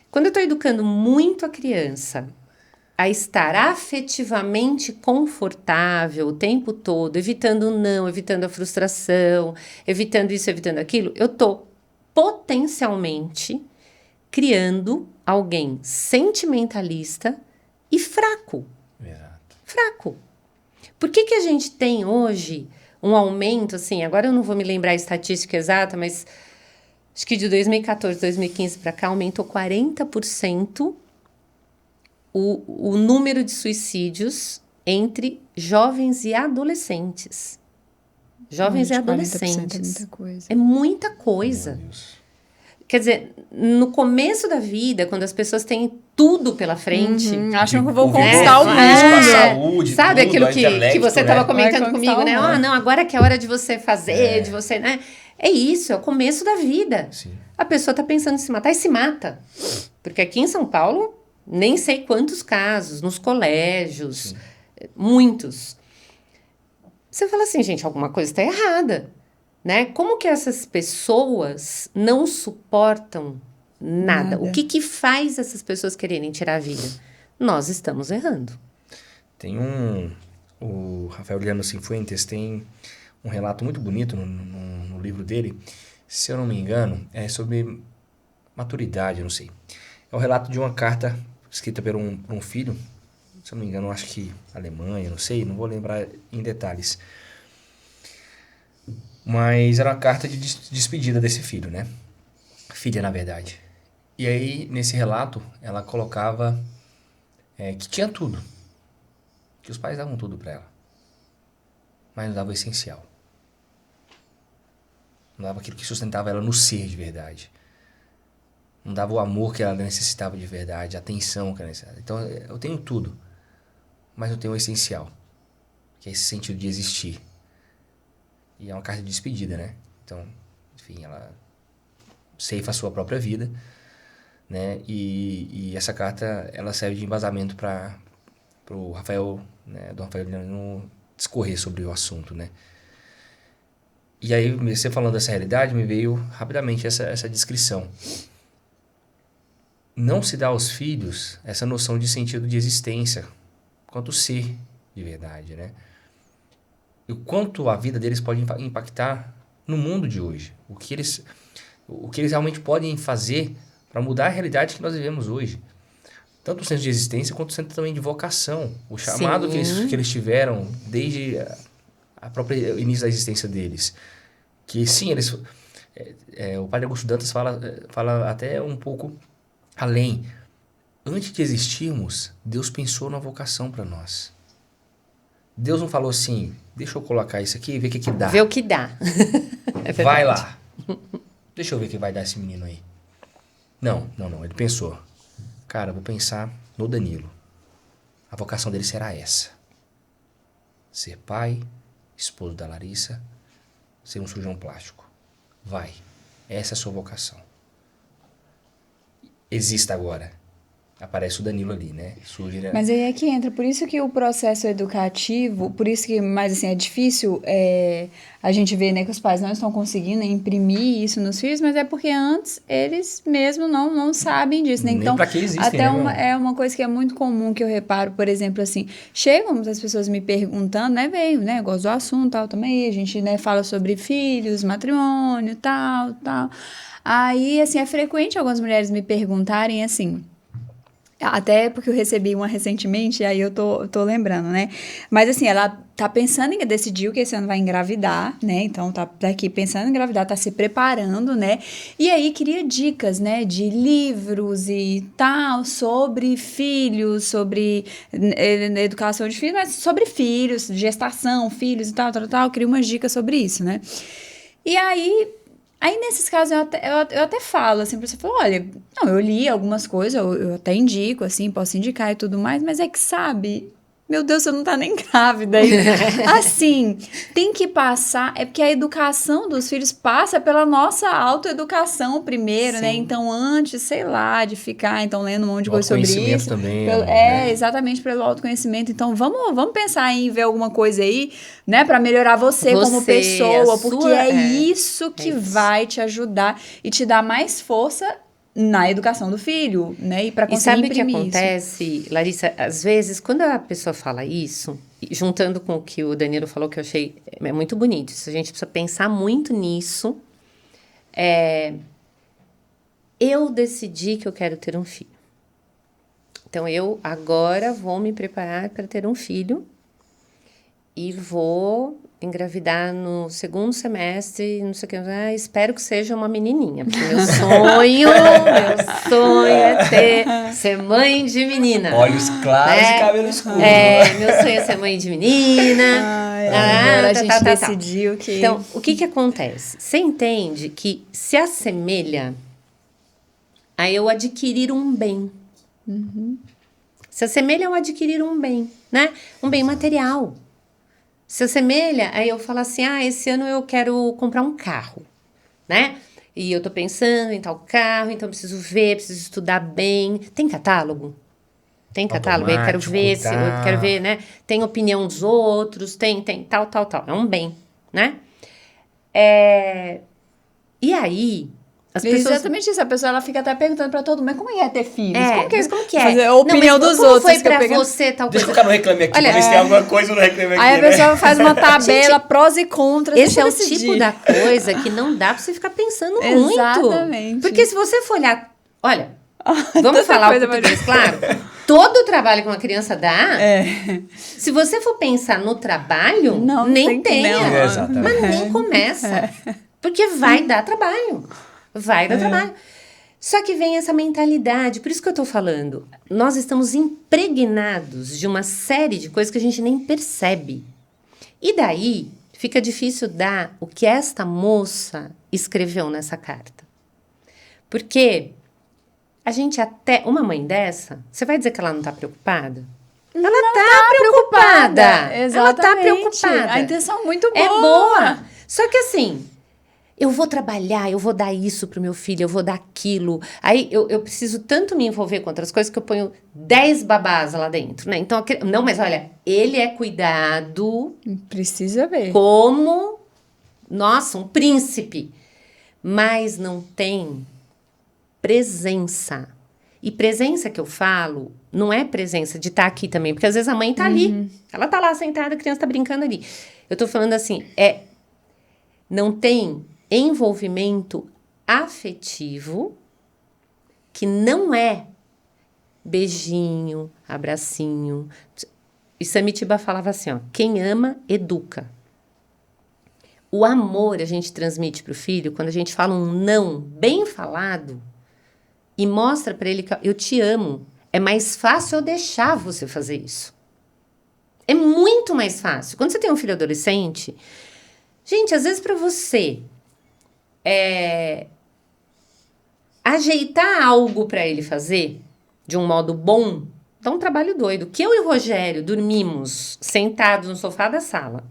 S3: Quando eu estou educando muito a criança a estar afetivamente confortável o tempo todo, evitando o não, evitando a frustração, evitando isso, evitando aquilo, eu estou potencialmente criando alguém sentimentalista e fraco.
S2: Exato.
S3: Fraco. Por que a gente tem hoje um aumento, assim, agora eu não vou me lembrar a estatística exata, mas acho que de 2014, 2015 para cá aumentou 40% o número de suicídios entre jovens e adolescentes. Jovens e adolescentes.
S1: É muita coisa.
S3: É muita coisa. Quer dizer, no começo da vida, quando as pessoas têm tudo pela frente...
S1: Acham que eu vou
S2: Né?
S1: conquistar o mundo.
S2: A saúde,
S3: sabe
S2: tudo,
S3: aquilo
S2: a
S3: que
S2: intelecto,
S3: você estava comentando comigo, né?
S1: mundo.
S3: Não, agora que é hora de você fazer, de você, né? É isso, é o começo da vida.
S2: Sim.
S3: A pessoa tá pensando em se matar e se mata. Porque aqui em São Paulo, nem sei quantos casos, nos colégios, muitos. Você fala assim, gente, alguma coisa está errada, né? Como que essas pessoas não suportam nada? O que faz essas pessoas quererem tirar a vida? Nós estamos errando.
S2: Tem o Rafael Liano Cifuentes tem um relato muito bonito no livro dele, se eu não me engano, é sobre maturidade, eu não sei. É o relato de uma carta escrita por um filho, se eu não me engano, acho que Alemanha, não sei, não vou lembrar em detalhes. Mas era uma carta de despedida desse filho, né? Filha, na verdade. E aí, nesse relato, ela colocava que tinha tudo. Que os pais davam tudo pra ela. Mas não dava o essencial. Não dava aquilo que sustentava ela no ser de verdade. Não dava o amor que ela necessitava de verdade, a atenção que ela necessitava. Então, eu tenho tudo. Mas eu tenho o essencial. Que é esse sentido de existir. E é uma carta de despedida, né? Então, enfim, ela ceifa a sua própria vida, né? E essa carta, ela serve de embasamento para o Rafael, né? Do Rafael Leandro discorrer sobre o assunto, né? E aí, você falando dessa realidade, me veio rapidamente essa descrição. Não se dá aos filhos essa noção de sentido de existência quanto ser de verdade, né? E o quanto a vida deles pode impactar no mundo de hoje. O que eles realmente podem fazer para mudar a realidade que nós vivemos hoje. Tanto o senso de existência quanto o senso também de vocação. O chamado que eles tiveram desde a própria início da existência deles. Que sim, eles... o padre Augusto Dantas fala até um pouco além. Antes de existirmos, Deus pensou na vocação para nós. Deus não falou assim, deixa eu colocar isso aqui e ver o que dá.
S3: Ver o que dá.
S2: Vai lá. Deixa eu ver o que vai dar esse menino aí. Não. Ele pensou. Cara, vou pensar no Danilo. A vocação dele será essa. Ser pai, esposo da Larissa, ser um cirurgião plástico. Vai. Essa é a sua vocação. Exista agora. Aparece o Danilo ali, né? Surge, né?
S1: Mas aí é que entra, por isso que o processo educativo, por isso que, mais assim, é difícil a gente ver, né, que os pais não estão conseguindo imprimir isso nos filhos, mas é porque antes eles mesmo não sabem disso, né?
S2: Nem
S1: Então,
S2: pra que existem,
S1: até
S2: né,
S1: uma coisa que é muito comum que eu reparo, por exemplo, assim, chegam as pessoas me perguntando, né, veio, né, eu gosto do assunto, tal, também, a gente, né, fala sobre filhos, matrimônio, tal. Aí, assim, é frequente algumas mulheres me perguntarem, assim... Até porque eu recebi uma recentemente, e aí eu tô lembrando, né? Mas assim, ela tá pensando em decidir que esse ano vai engravidar, né? Então tá aqui pensando em engravidar, tá se preparando, né? E aí queria dicas, né? De livros e tal, sobre filhos, sobre educação de filhos, mas sobre filhos, gestação, filhos e tal. Queria umas dicas sobre isso, né? E aí, nesses casos, eu até falo, assim, pra você falar, olha, não, eu li algumas coisas, eu até indico, assim, posso indicar e tudo mais, mas é que, sabe, meu Deus, você não tá nem grávida. E, assim, tem que passar, é porque a educação dos filhos passa pela nossa autoeducação primeiro, né? Então, antes, sei lá, de ficar, então, lendo um monte de coisa sobre isso.
S2: Também,
S1: exatamente, pelo autoconhecimento. Então, vamos pensar em ver alguma coisa aí, né? Pra melhorar você como pessoa, porque isso que vai te ajudar e te dar mais força na educação do filho, né? E para conseguir imprimir isso.
S3: E sabe o que acontece, Larissa? Às vezes, quando a pessoa fala isso, juntando com o que o Danilo falou, que eu achei muito bonito, isso, a gente precisa pensar muito nisso. Eu decidi que eu quero ter um filho. Então, eu agora vou me preparar para ter um filho e vou engravidar no segundo semestre, não sei o que, espero que seja uma menininha, porque meu sonho é ser mãe de menina.
S2: Olhos claros e cabelo escuro.
S3: Meu sonho é ser mãe de menina.
S1: Agora a gente decidiu que...
S3: Então, o que acontece? Você entende que se assemelha a eu adquirir um bem. Se assemelha ao adquirir um bem, né? Um bem material. Se assemelha, aí eu falo assim, esse ano eu quero comprar um carro, né? E eu tô pensando em tal carro, então preciso estudar bem. Tem catálogo? Tem catálogo? Eu quero ver, eu quero ver, né? Tem opinião dos outros, tem tal. É um bem, né? E aí... As pessoas...
S1: Exatamente isso, a pessoa ela fica até perguntando pra todo mundo, mas como é ter filhos?
S3: Como que é?
S1: Fazer a opinião dos outros.
S3: Como foi pra você tal coisa?
S2: Deixa eu ficar no Reclame Aqui, pra ver se tem alguma coisa no Reclame Aqui,
S1: aí a pessoa faz uma tabela, prós e contras.
S3: Esse é o tipo da coisa que não dá pra você ficar pensando muito.
S1: Exatamente.
S3: Porque se você for olhar... Olha, vamos falar o português, claro? todo o trabalho que uma criança dá, se você for pensar no trabalho,
S1: Não,
S3: nem tenha.
S2: Exatamente.
S3: Mas nem começa. Porque vai dar trabalho. Vai dar trabalho. Só que vem essa mentalidade, por isso que eu tô falando. Nós estamos impregnados de uma série de coisas que a gente nem percebe. E daí, fica difícil dar o que esta moça escreveu nessa carta. Porque a gente até... Uma mãe dessa, você vai dizer que ela não tá preocupada? Ela tá preocupada.
S1: Exatamente.
S3: Ela tá preocupada.
S1: A intenção é muito boa.
S3: É boa. Só que assim, eu vou trabalhar, eu vou dar isso pro meu filho, eu vou dar aquilo. Aí eu preciso tanto me envolver com outras coisas que eu ponho 10 babás lá dentro, né? Então, não, mas olha, ele é cuidado
S1: Precisa ver.
S3: como, nossa, um príncipe. Mas não tem presença. E presença que eu falo, não é presença de estar aqui também, porque às vezes a mãe tá ali, ela tá lá sentada, a criança tá brincando ali. Eu tô falando assim, não tem envolvimento afetivo, que não é beijinho, abracinho. E Samitiba falava assim, ó, quem ama, educa. O amor a gente transmite pro filho quando a gente fala um não bem falado e mostra para ele que eu te amo. É mais fácil eu deixar você fazer isso. É muito mais fácil. Quando você tem um filho adolescente, gente, às vezes para você ajeitar algo para ele fazer de um modo bom, dá um trabalho doido. Que eu e o Rogério dormimos sentados no sofá da sala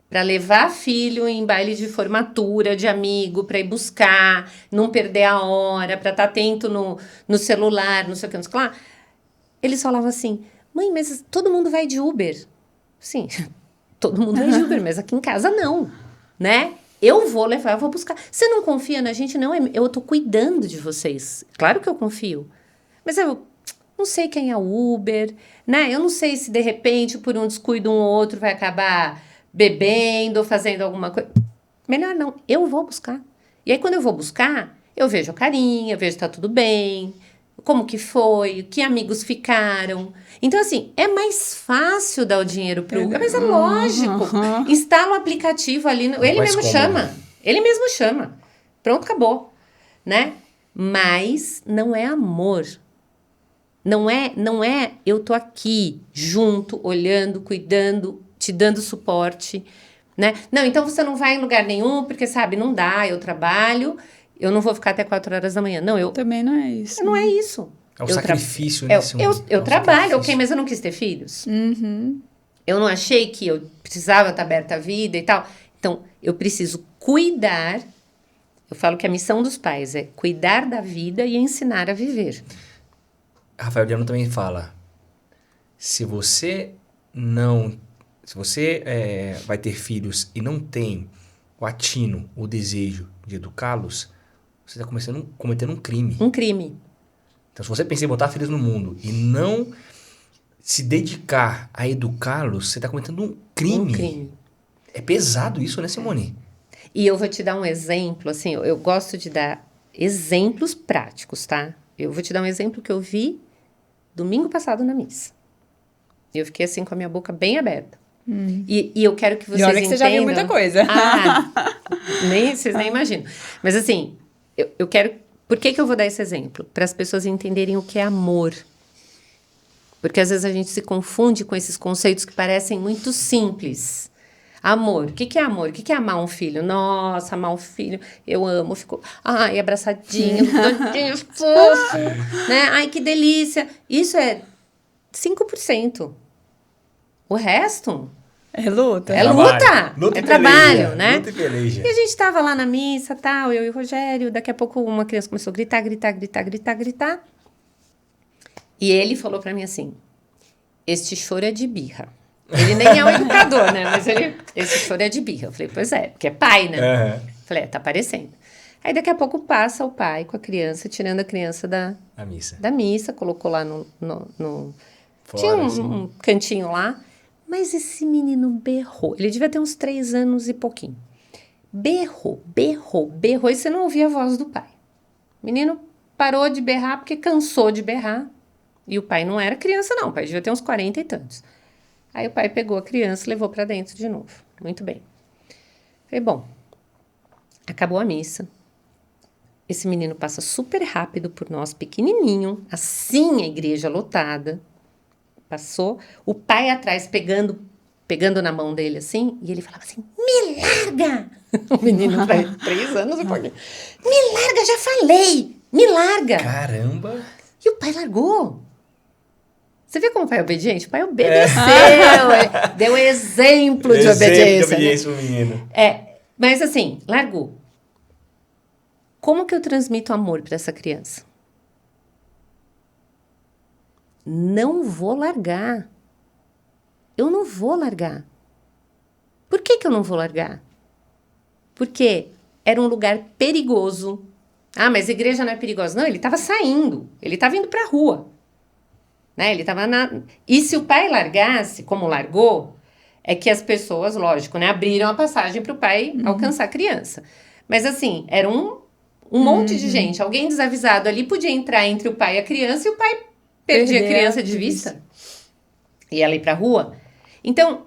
S3: para levar filho em baile de formatura de amigo, para ir buscar, não perder a hora, para estar atento no celular, não sei o que, não sei o que lá. Eles falavam assim, mãe, mas todo mundo vai de Uber. Sim, todo mundo vai de Uber, mas aqui em casa não, né? Eu vou levar, eu vou buscar. Você não confia na gente? Não, eu tô cuidando de vocês. Claro que eu confio. Mas eu não sei quem é o Uber, né? Eu não sei se de repente, por um descuido, um ou outro vai acabar bebendo ou fazendo alguma coisa. Melhor não, eu vou buscar. E aí, quando eu vou buscar, eu vejo a carinha, vejo se tá tudo bem, como que foi, que amigos ficaram. Então, assim, é mais fácil dar o dinheiro pro Uber, mas é lógico. Instala o aplicativo ali, ele mesmo chama. Ele mesmo chama. Pronto, acabou, né? Mas não é amor. Não é eu tô aqui, junto, olhando, cuidando, te dando suporte, né? Não, então você não vai em lugar nenhum, porque, sabe, não dá, eu trabalho, eu não vou ficar até 4 horas da manhã. Não,
S1: Também não é isso.
S3: Não é isso.
S2: É um sacrifício, né?
S3: Eu trabalho, ok, mas eu não quis ter filhos. Eu não achei que eu precisava estar aberta à vida e tal. Então, eu preciso cuidar. Eu falo que a missão dos pais é cuidar da vida e ensinar a viver.
S2: Rafael Diano também fala, se você vai ter filhos e não tem o atino, o desejo de educá-los, você está cometendo um crime.
S3: Um crime.
S2: Então, se você pensa em botar filhos no mundo e não se dedicar a educá-los, você está cometendo um crime.
S3: Um crime.
S2: É pesado isso, né, Simone?
S3: E eu vou te dar um exemplo, assim, eu gosto de dar exemplos práticos, tá? Eu vou te dar um exemplo que eu vi domingo passado na missa. Eu fiquei assim com a minha boca bem aberta. E eu quero que vocês
S1: E olha que
S3: entendam...
S1: você já viu muita coisa.
S3: Vocês nem imaginam. Mas assim, eu quero... Por que eu vou dar esse exemplo? Para as pessoas entenderem o que é amor. Porque às vezes a gente se confunde com esses conceitos que parecem muito simples. Amor. O que é amor? O que é amar um filho? Nossa, amar um filho. Eu amo. Fico, ai, abraçadinha, doidinha, fofo. Né? Ai, que delícia. Isso é 5%. O resto...
S1: É luta.
S3: É luta. É trabalho, né?
S2: Luta e peleja.
S3: E a gente tava lá na missa, tal, eu e o Rogério. Daqui a pouco uma criança começou a gritar. E ele falou pra mim assim, este choro é de birra. Ele nem é um educador, né? Mas esse choro é de birra. Eu falei, pois é, porque é pai, né? Falei, tá aparecendo. Aí daqui a pouco passa o pai com a criança, tirando a criança da missa, colocou lá no
S2: Fora,
S3: tinha
S2: assim.
S3: um cantinho lá. Mas esse menino berrou. Ele devia ter uns 3 anos e pouquinho. Berrou. E você não ouvia a voz do pai. O menino parou de berrar porque cansou de berrar. E o pai não era criança, não. O pai devia ter uns 40 e tantos. Aí o pai pegou a criança e levou para dentro de novo. Muito bem. Falei, bom, acabou a missa. Esse menino passa super rápido por nós, pequenininho, assim a igreja lotada. Passou, o pai atrás pegando na mão dele assim, e ele falava assim, me larga! O menino faz 3 anos e pouquinho. Me larga, já falei! Me larga!
S2: Caramba!
S3: E o pai largou. Você vê como o pai é obediente? O pai obedeceu, deu exemplo de obediência.
S2: De obediência pro menino.
S3: Mas assim, largou. Como que eu transmito amor para essa criança? Não vou largar. Eu não vou largar. Por que eu não vou largar? Porque era um lugar perigoso. Ah, mas a igreja não é perigosa. Não, ele estava saindo. Ele estava indo para a rua. Né? Ele estava E se o pai largasse, como largou, é que as pessoas, lógico, né, abriram a passagem para o pai alcançar a criança. Mas assim, era um monte de gente. Alguém desavisado ali podia entrar entre o pai e a criança e o pai perdia a criança de vista. E ela ir para a rua. Então,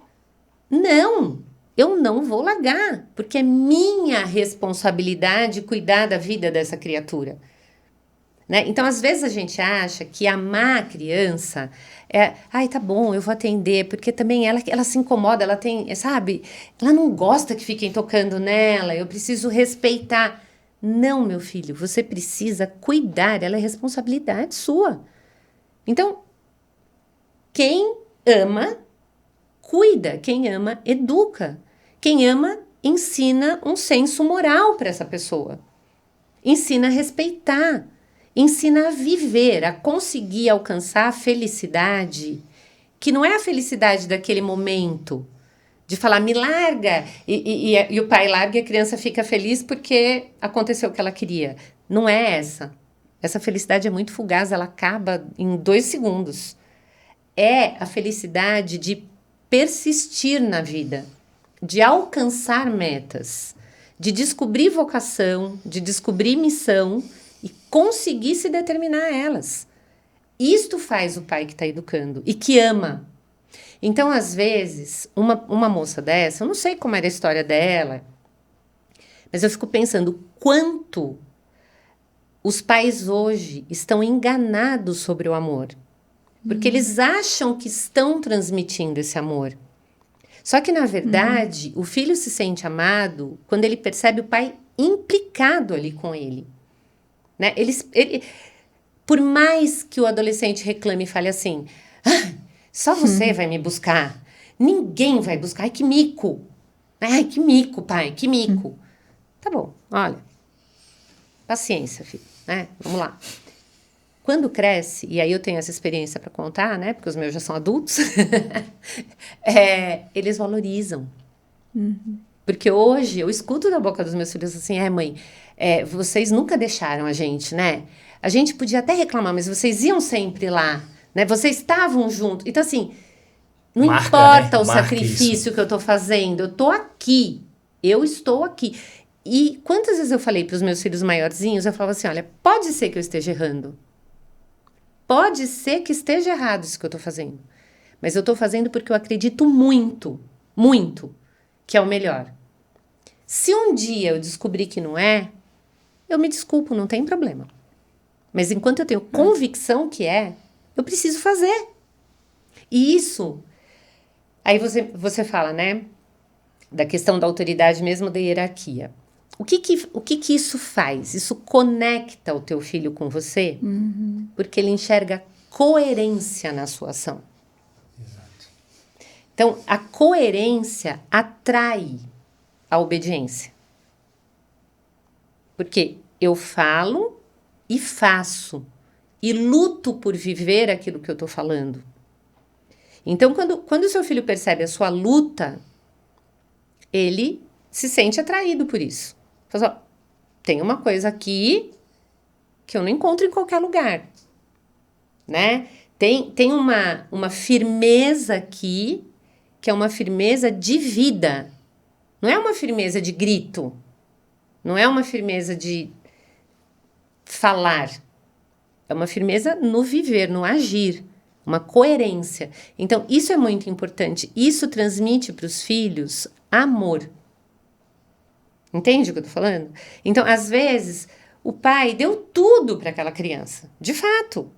S3: não, eu não vou largar, porque é minha responsabilidade cuidar da vida dessa criatura. Né? Então, às vezes a gente acha que amar a criança ai, tá bom, eu vou atender, porque também ela se incomoda, ela tem, sabe, ela não gosta que fiquem tocando nela, eu preciso respeitar. Não, meu filho, você precisa cuidar, ela é responsabilidade sua. Então, quem ama, cuida. Quem ama, educa. Quem ama, ensina um senso moral para essa pessoa. Ensina a respeitar. Ensina a viver, a conseguir alcançar a felicidade, que não é a felicidade daquele momento, de falar, me larga, e o pai larga e a criança fica feliz porque aconteceu o que ela queria. Não é essa. Essa felicidade é muito fugaz, ela acaba em 2 segundos. É a felicidade de persistir na vida, de alcançar metas, de descobrir vocação, de descobrir missão e conseguir se determinar a elas. Isto faz o pai que está educando e que ama. Então, às vezes, uma moça dessa, eu não sei como era a história dela, mas eu fico pensando quanto os pais hoje estão enganados sobre o amor. Porque eles acham que estão transmitindo esse amor. Só que, na verdade, o filho se sente amado quando ele percebe o pai implicado ali com ele. Né? Por mais que o adolescente reclame e fale assim, só você vai me buscar, ninguém vai buscar, ai que mico, pai, que mico. Tá bom, olha, paciência, filho, né? Vamos lá. Quando cresce, e aí eu tenho essa experiência para contar, né? Porque os meus já são adultos, eles valorizam. Porque hoje eu escuto da boca dos meus filhos assim, mãe, vocês nunca deixaram a gente, né? A gente podia até reclamar, mas vocês iam sempre lá, né? Vocês estavam juntos. Então, assim, não importa, né? O sacrifício isso que eu tô fazendo, eu tô aqui, eu estou aqui. E quantas vezes eu falei para os meus filhos maiorzinhos, eu falava assim, olha, pode ser que eu esteja errando. Pode ser que esteja errado isso que eu tô fazendo. Mas eu tô fazendo porque eu acredito muito, muito, que é o melhor. Se um dia eu descobrir que não é, eu me desculpo, não tem problema. Mas enquanto eu tenho convicção que eu preciso fazer. E isso... Aí você fala, né? Da questão da autoridade mesmo, da hierarquia. O que isso faz? Isso conecta o teu filho com você, porque ele enxerga coerência na sua ação.
S2: Exato.
S3: Então, a coerência atrai a obediência. Porque eu falo e faço, e luto por viver aquilo que eu estou falando. Então, quando o seu filho percebe a sua luta, ele se sente atraído por isso. Fala, ó, tem uma coisa aqui que eu não encontro em qualquer lugar, né? Tem uma firmeza aqui, que é uma firmeza de vida. Não é uma firmeza de grito, não é uma firmeza de falar. é uma firmeza no viver, no agir, uma coerência. Então, isso é muito importante. Isso transmite para os filhos amor. Entende o que eu tô falando? Então, às vezes, o pai deu tudo para aquela criança, de fato.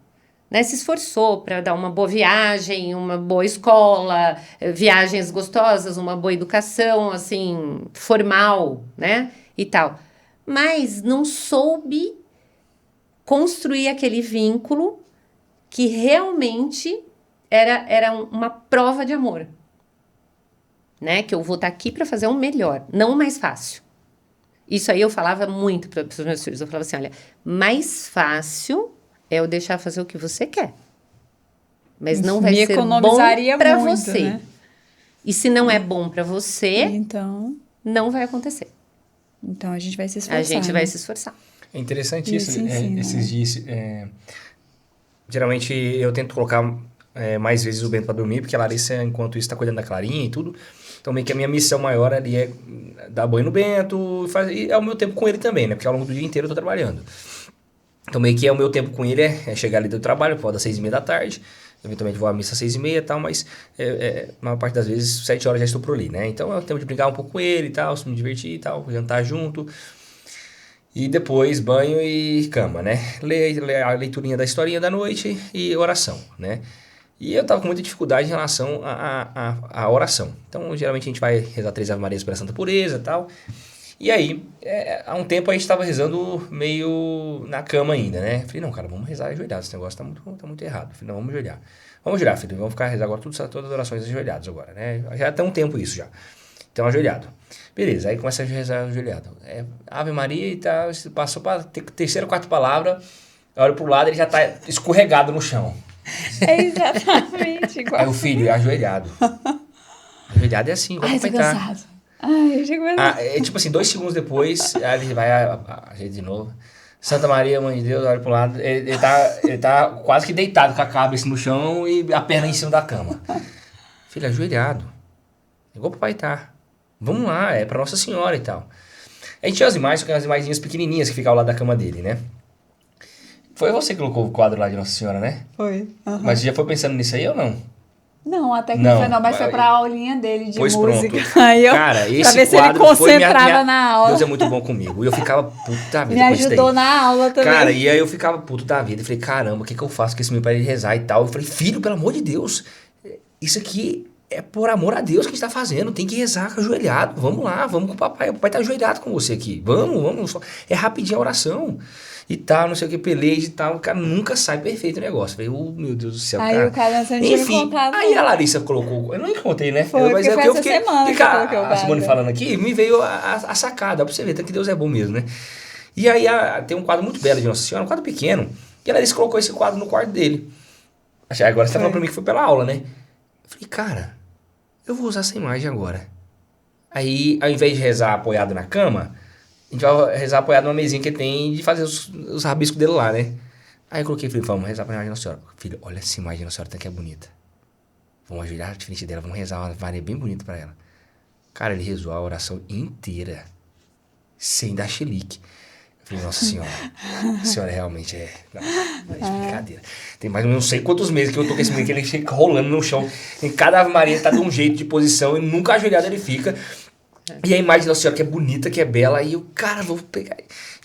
S3: Né, se esforçou para dar uma boa viagem, uma boa escola, viagens gostosas, uma boa educação, assim, formal, né, e tal. Mas não soube construir aquele vínculo que realmente era uma prova de amor. Né, que eu vou estar aqui para fazer o melhor, não o mais fácil. Isso aí eu falava muito para os meus filhos. Eu falava assim, olha, mais fácil é eu deixar fazer o que você quer. Mas não vai ser bom para você. Né? E se não é bom para você,
S1: então
S3: não vai acontecer.
S1: Então a gente vai se esforçar.
S3: A gente vai se esforçar.
S2: É interessante isso. Esses dias, geralmente eu tento colocar mais vezes o Bento para dormir, porque a Larissa, enquanto isso, está cuidando da Clarinha e tudo. Então, meio que a minha missão maior ali é dar banho no Bento, e é o meu tempo com ele também, né? Porque ao longo do dia inteiro eu tô trabalhando. Então, meio que o meu tempo com ele é chegar ali do trabalho, por volta das 6h30 da tarde. Eventualmente vou à missa às 6h30 e tal, mas a maior parte das vezes, 7 horas já estou por ali, né? Então, é o tempo de brincar um pouco com ele e tal, se me divertir e tal, jantar junto. E depois, banho e cama, né? Ler a leiturinha da historinha da noite e oração, né? E eu tava com muita dificuldade em relação à oração. Então, geralmente a gente vai rezar 3 Ave Marias pela Santa Pureza e tal. E aí, há um tempo a gente tava rezando meio na cama ainda, né? Falei, não, cara, vamos rezar ajoelhado. Esse negócio tá muito errado. Falei, não, vamos ajoelhar. Vamos ajoelhar, filho. Vamos ficar rezar agora todas as orações ajoelhados agora, né? Já tem um tempo isso já. Então, ajoelhado. Beleza, aí começa a rezar ajoelhado. Ave Maria e tal, passou pra terceira, quarta palavra. Olha pro lado, ele já tá escorregado no chão.
S1: É exatamente igual.
S2: Aí o filho, ajoelhado. Ajoelhado é assim, igual
S1: ai,
S2: o papai
S1: tô
S2: tá.
S1: cansado. Ai, eu chego
S2: tipo assim, 2 segundos depois, aí ele vai ajeita de novo. Santa Maria, Mãe de Deus, olha pro lado. Ele tá quase que deitado com a cabeça no chão e a perna em cima da cama. Filho, ajoelhado. Igual o papai tá. Vamos lá, é pra Nossa Senhora e tal. A gente tinha as imagens, só que umas imagens pequenininhas que ficavam ao lado da cama dele, né? Foi você que colocou o quadro lá de Nossa Senhora, né?
S1: Foi. Uhum.
S2: Mas você já foi pensando nisso aí ou não?
S1: Não, até que não foi não, mas foi pra aulinha dele de
S2: pois
S1: música.
S2: Pronto.
S1: Aí
S2: Cara, esse
S1: pra ver se ele concentrava na aula.
S2: Deus é muito bom comigo. E eu ficava puto da vida.
S1: Me ajudou na aula também.
S2: Cara, e aí eu ficava puto da vida. Eu falei, caramba, o que eu faço com esse meu pai de rezar e tal? Eu falei, filho, pelo amor de Deus, isso aqui é por amor a Deus que a gente tá fazendo. Tem que rezar ajoelhado. Vamos lá, vamos com o papai. O papai tá ajoelhado com você aqui. Vamos. É rapidinho a oração. E tal, não sei o que, peleja e tal. O cara nunca sai perfeito o negócio. Eu falei, meu Deus do céu,
S1: aí
S2: cara.
S1: O cara não tinha
S2: Enfim,
S1: contado.
S2: Aí a Larissa colocou... Eu não contei, né?
S1: Foi, mas foi essa semana que eu coloquei o
S2: a Simone falando aqui, me veio a sacada. Pra você ver, que Deus é bom mesmo, né? E aí tem um quadro muito belo de Nossa Senhora, um quadro pequeno. E a Larissa colocou esse quadro no quarto dele. Agora você tá falando pra mim que foi pela aula, né? Eu falei, cara, eu vou usar essa imagem agora. Aí, ao invés de rezar apoiado na cama... A gente vai rezar apoiado numa mesinha que tem de fazer os rabiscos dele lá, né? Aí eu coloquei, falei, vamos rezar pra imagem da Nossa Senhora. Filho, olha essa imagem da Nossa Senhora, que é bonita. Vamos ajoelhar na frente dela, vamos rezar uma Maria bem bonita pra ela. Cara, ele rezou a oração inteira, sem dar chilique. Eu falei, Nossa Senhora, a senhora realmente é... Não é brincadeira. Tem mais não sei quantos meses que eu tô com esse menino que ele fica rolando no chão. Em cada Ave Maria tá de um jeito de posição e nunca ajoelhado ele fica... E a imagem da Nossa Senhora que é bonita, que é bela, e eu, cara, vou pegar.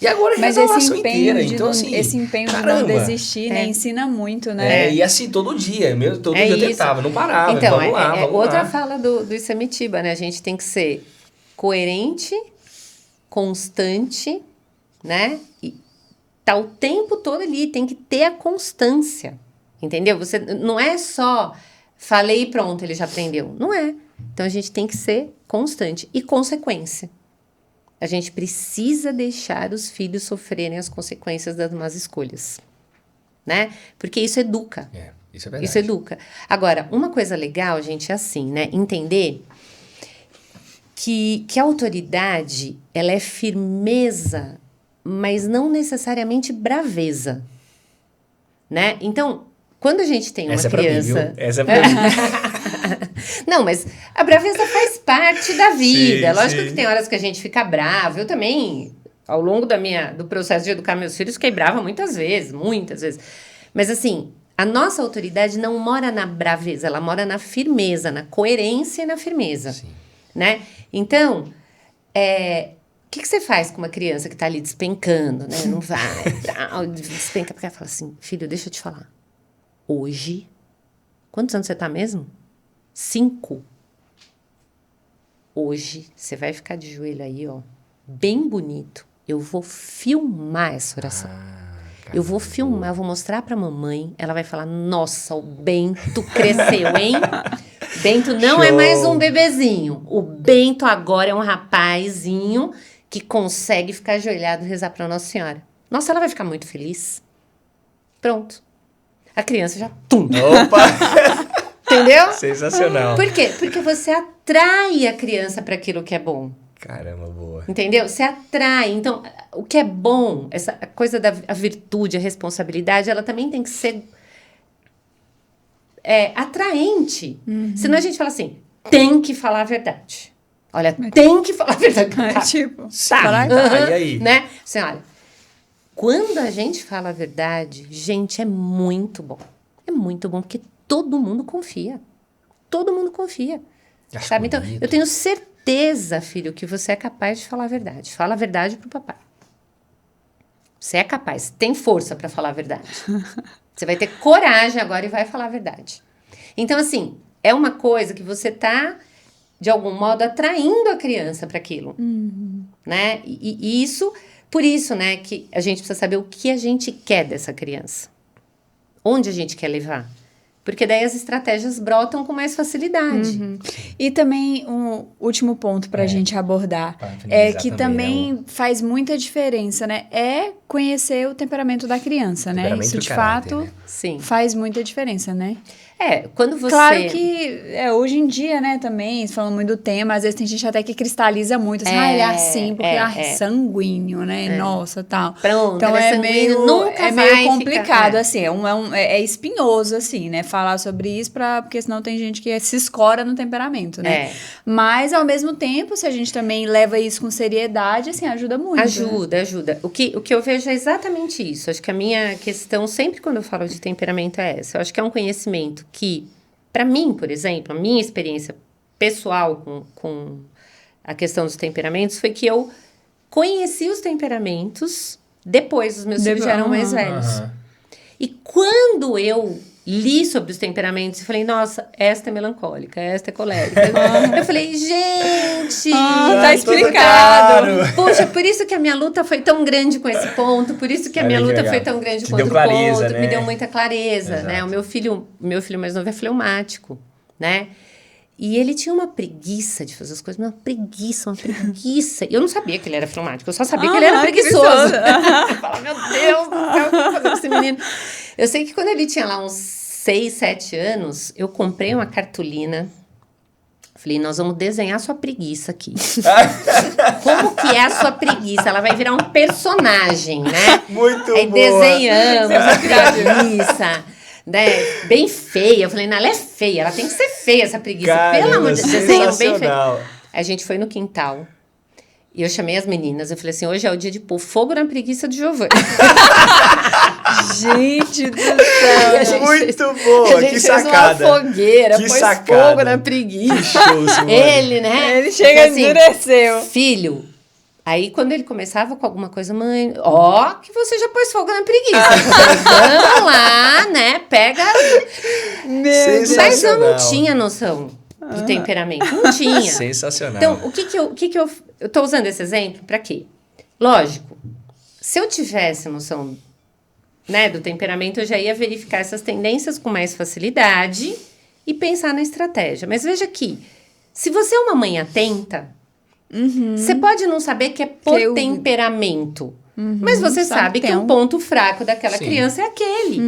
S2: E agora
S1: mas
S2: essa oração inteira. Então, assim,
S1: esse empenho
S2: caramba,
S1: de não desistir, né? Ensina muito, né?
S2: E assim, todo dia. Todo dia eu tentava, não parava.
S3: Então,
S2: vamos lá.
S3: Outra fala do Isamitiba, né? A gente tem que ser coerente, constante, né? E tá o tempo todo ali, tem que ter a constância. Entendeu? Você não é só falei e pronto, ele já aprendeu. Não é. Então, a gente tem que ser constante e consequência. A gente precisa deixar os filhos sofrerem as consequências das más escolhas, né? Porque isso educa.
S2: Isso é verdade.
S3: Isso educa. Agora, uma coisa legal, gente, é assim, né? Entender que a autoridade, ela é firmeza, mas não necessariamente braveza, né? Então, quando a gente tem uma criança...
S2: Essa é pra mim.
S3: Não, mas a braveza faz parte da vida.
S2: Sim,
S3: Lógico
S2: sim.
S3: que tem horas que a gente fica bravo. Eu também ao longo do processo de educar meus filhos, quebrava muitas vezes. Mas assim, a nossa autoridade não mora na braveza, ela mora na firmeza, na coerência e na firmeza.
S2: Sim.
S3: Né? Então, o que você faz com uma criança que tá ali despencando, né? Não vai, despenca, porque ela fala assim, filho, deixa eu te falar. Hoje, quantos anos você tá mesmo? 5. Hoje, você vai ficar de joelho aí, ó, bem bonito. Eu vou filmar essa oração. Eu vou filmar, eu vou mostrar pra mamãe. Ela vai falar, nossa, o Bento cresceu, hein? Bento não é mais um bebezinho. O Bento agora é um rapazinho que consegue ficar ajoelhado e rezar pra Nossa Senhora. Nossa, ela vai ficar muito feliz. Pronto. A criança já... Tum!
S2: Opa!
S3: Entendeu?
S2: Sensacional.
S3: Por quê? Porque você atrai a criança para aquilo que é bom.
S2: Caramba, boa.
S3: Entendeu? Você atrai. Então, o que é bom, essa coisa da a virtude, a responsabilidade, ela também tem que ser atraente. Senão a gente fala assim, tem que falar a verdade. Olha, tem que falar a verdade. Tá.
S1: Tipo,
S3: Tá.
S2: E aí?
S3: Né? Assim, olha, quando a gente fala a verdade, gente, é muito bom. É muito bom, porque todo mundo confia. Todo mundo confia.
S2: Acho
S3: Sabe? Então,
S2: bonito.
S3: eu tenho certeza, filho, que você é capaz de falar a verdade. Fala a verdade pro papai. Você é capaz, tem força para falar a verdade. Você vai ter coragem agora e vai falar a verdade. Então, assim, é uma coisa que você tá, de algum modo, atraindo a criança para aquilo. Né? E isso, por isso, né, que a gente precisa saber o que a gente quer dessa criança. Onde a gente quer levar. Porque daí as estratégias brotam com mais facilidade.
S1: E também um último ponto para a gente abordar
S2: Pra finalizar
S1: que
S2: também,
S1: também faz muita diferença, né? É conhecer o temperamento da criança, né?
S2: Temperamento
S1: Isso
S2: e o
S1: de
S2: caráter,
S1: fato
S2: né?
S3: Sim.
S1: faz muita diferença, né?
S3: Quando você...
S1: Claro que hoje em dia, né, também, falando muito do tema, às vezes tem gente até que cristaliza muito, assim, ele é assim, porque é sanguíneo, né, nossa, tal.
S3: Pronto,
S1: então
S3: ele é sanguíneo, nunca vai
S1: meio complicado,
S3: ficar,
S1: assim, é espinhoso, assim, né, falar sobre isso, porque senão tem gente que se escora no temperamento, né. Mas, ao mesmo tempo, se a gente também leva isso com seriedade, assim, ajuda muito.
S3: Ajuda. O que eu vejo é exatamente isso. Acho que a minha questão, sempre quando eu falo de temperamento, é essa. Eu acho que é um conhecimento que, para mim, por exemplo, a minha experiência pessoal com a questão dos temperamentos foi que eu conheci os temperamentos depois, os meus filhos já eram mais velhos. E quando eu li sobre os temperamentos e falei, nossa, esta é melancólica, esta é colérica. Eu falei, gente...
S1: tá explicado.
S2: Claro.
S3: Poxa, por isso que a minha luta foi tão grande com esse ponto, por isso que a minha luta foi tão grande com outro ponto,
S2: né?
S3: me deu muita clareza,
S2: Exato.
S3: né? O meu filho mais novo é fleumático, né? E ele tinha uma preguiça de fazer as coisas, uma preguiça. E eu não sabia que ele era fleumático, eu só sabia que ele era preguiçoso. Eu falava, meu Deus do céu, o que eu vou fazer com esse menino? Eu sei que quando ele tinha lá uns 6, 7 anos, eu comprei uma cartolina. Falei, nós vamos desenhar sua preguiça aqui. Como que é a sua preguiça? Ela vai virar um personagem, né?
S2: Muito
S3: Aí
S2: boa.
S3: desenhamos a preguiça, né? Bem feia. Eu falei, não, ela é feia, ela tem que ser feia essa preguiça.
S2: Caramba,
S3: Pelo amor de Deus, desenho bem feio.
S2: sensacional.
S3: Aí a gente foi no quintal. E eu chamei as meninas, eu falei assim, hoje é o dia de pôr fogo na preguiça do Giovanni.
S1: Gente do céu.
S2: Muito boa,
S3: A gente
S2: que
S3: fez
S2: sacada.
S3: uma fogueira,
S2: Que
S3: pôs
S2: sacada.
S3: fogo na preguiça.
S2: Que show, Simone.
S3: Ele, né?
S1: Ele chega e
S3: Falei assim,
S1: endureceu.
S3: filho, aí quando ele começava com alguma coisa, mãe, ó, que você já pôs fogo na preguiça. Eu falei, vamos lá, né? Pega. Mas eu não tinha noção do temperamento. Não tinha.
S2: Sensacional.
S3: Então, o que eu tô usando esse exemplo para quê? Lógico, se eu tivesse noção, né, do temperamento, eu já ia verificar essas tendências com mais facilidade e pensar na estratégia. Mas veja aqui, se você é uma mãe atenta, você pode não saber que é por temperamento. Mas você sabe que o ponto fraco daquela criança é aquele.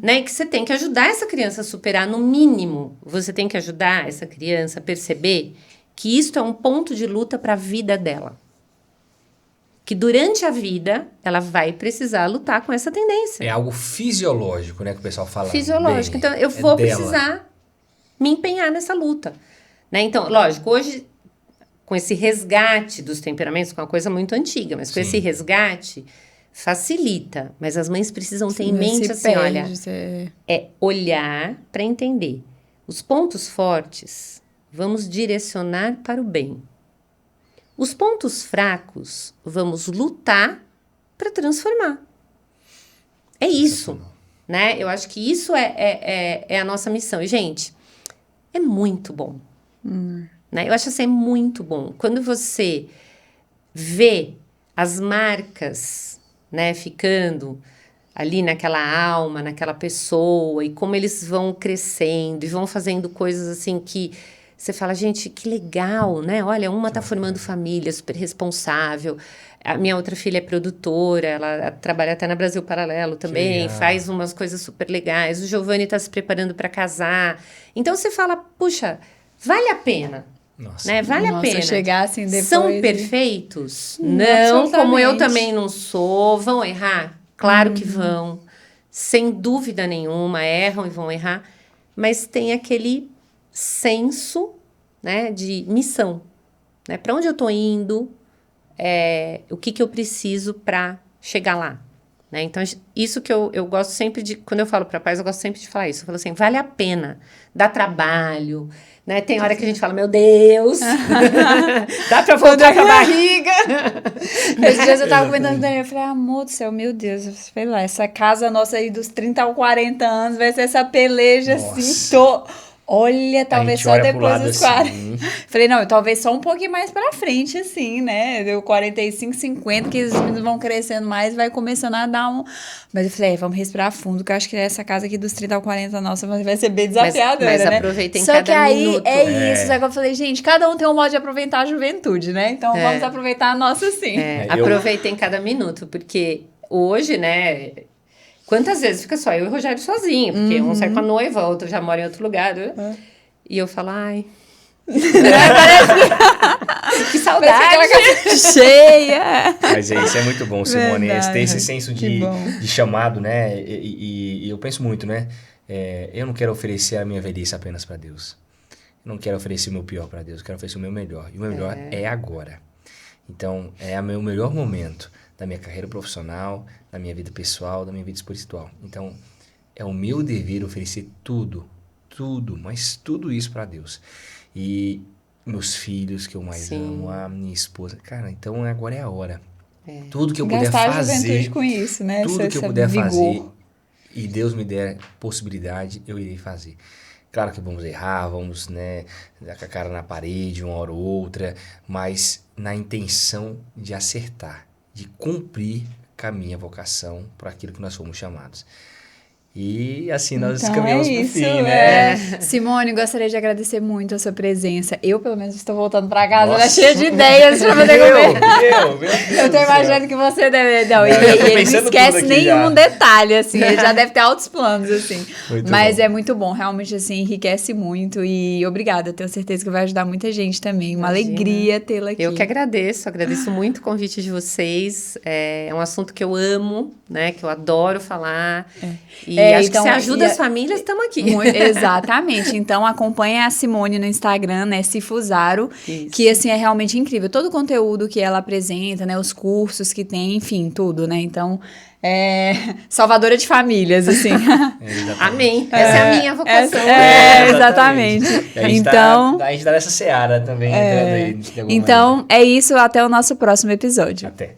S3: Né? E que você tem que ajudar essa criança a superar, no mínimo. Você tem que ajudar essa criança a perceber que isto é um ponto de luta para a vida dela. Que durante a vida, ela vai precisar lutar com essa tendência.
S2: É algo fisiológico, né, que o pessoal fala.
S3: Fisiológico.
S2: Bem,
S3: Então, eu vou
S2: dela.
S3: precisar me empenhar nessa luta. Né? Então, lógico, hoje com esse resgate dos temperamentos, que é uma coisa muito antiga, mas com esse resgate facilita. Mas as mães precisam ter em mente assim, olha, é olhar para entender. Os pontos fortes, vamos direcionar para o bem. Os pontos fracos, vamos lutar para transformar. É isso, né? Eu acho que isso é a nossa missão. E, gente, é muito bom. Né? Eu acho assim, é muito bom. Quando você vê as marcas, né, ficando ali naquela alma, naquela pessoa, e como eles vão crescendo e vão fazendo coisas assim que você fala, gente, que legal, né? Olha, uma tá formando família, super responsável. A minha outra filha é produtora, ela trabalha até na Brasil Paralelo também, faz umas coisas super legais. O Giovanni tá se preparando para casar. Então você fala, puxa, vale a pena.
S2: Nossa.
S3: Né? Vale a pena.
S1: Chegar assim depois.
S3: São perfeitos? Não, como eu também não sou. Vão errar? Claro que vão. Sem dúvida nenhuma, erram e vão errar. Mas tem aquele senso, né, de missão. Né? Para onde eu tô indo? O que eu preciso para chegar lá? Né? Então, isso que eu gosto sempre de... Quando eu falo para pais, eu gosto sempre de falar isso. Eu falo assim, vale a pena. Dá trabalho. Né? Tem hora que a gente fala, meu Deus, dá pra voltar com a barriga.
S1: Esses dias eu tava comentando com ele, eu falei, amor do céu, meu Deus, sei lá, essa casa nossa aí dos 30 aos 40 anos vai ser essa peleja assim, olha, talvez só depois dos 40. Assim. Falei, não, talvez só um pouquinho mais pra frente, assim, né? Deu 45, 50, que os meninos vão crescendo mais, vai começando a dar um... Mas eu falei, vamos respirar fundo, que eu acho que essa casa aqui dos 30 ao 40, nossa, vai ser bem desafiadora,
S3: mas
S1: né?
S3: aproveitem
S1: só
S3: cada minuto.
S1: Só que aí, é isso, só que eu falei, gente, cada um tem um modo de aproveitar a juventude, né? Então vamos aproveitar a nossa, sim.
S3: Aproveitem cada minuto, porque hoje, né... Quantas vezes fica só eu e o Rogério sozinho? Porque um sai com a noiva, outro já mora em outro lugar. E eu falo, ai... que saudade!
S1: Cheia!
S2: Mas isso é muito bom, Simone. Ter esse senso de chamado, né? E eu penso muito, né? Eu não quero oferecer a minha velhice apenas para Deus. Eu não quero oferecer o meu pior para Deus. Eu quero oferecer o meu melhor. E o meu melhor é agora. Então, é o meu melhor momento da minha carreira profissional, da minha vida pessoal, da minha vida espiritual. Então, é o meu dever oferecer tudo, mas tudo isso para Deus. E meus filhos, que eu mais amo, a minha esposa. Cara, então agora é a hora. Tudo que eu puder fazer...
S1: Gastar a juventude com isso, né?
S2: Tudo que eu puder fazer e Deus me der possibilidade, eu irei fazer. Claro que vamos errar, vamos, né, dar com a cara na parede uma hora ou outra, mas na intenção de acertar, de cumprir com a minha vocação para aquilo que nós fomos chamados. E assim nós caminhamos pro fim, né?
S1: Simone, gostaria de agradecer muito a sua presença. Eu, pelo menos, estou voltando para casa, né, cheia de ideias para poder comer. Eu tô imaginando que você deve... Não, ele não esquece nenhum detalhe, assim. Ele já deve ter altos planos, assim. Mas é muito bom, realmente, assim, enriquece muito. E obrigada, tenho certeza que vai ajudar muita gente também. Uma alegria tê-la aqui.
S3: Eu que agradeço muito o convite de vocês. É um assunto que eu amo, né? Que eu adoro falar. E acho então, que se ajuda as famílias, estamos aqui.
S1: Exatamente. Então, acompanhe a Simone no Instagram, né? Cifuzaro, que, assim, é realmente incrível. Todo o conteúdo que ela apresenta, né? Os cursos que tem, enfim, tudo, né? Então, salvadora de famílias, assim.
S3: Amém. Essa é a minha vocação.
S1: Exatamente.
S2: Então, a gente tá nessa seara também.
S1: Então, é isso. Até o nosso próximo episódio.
S2: Até.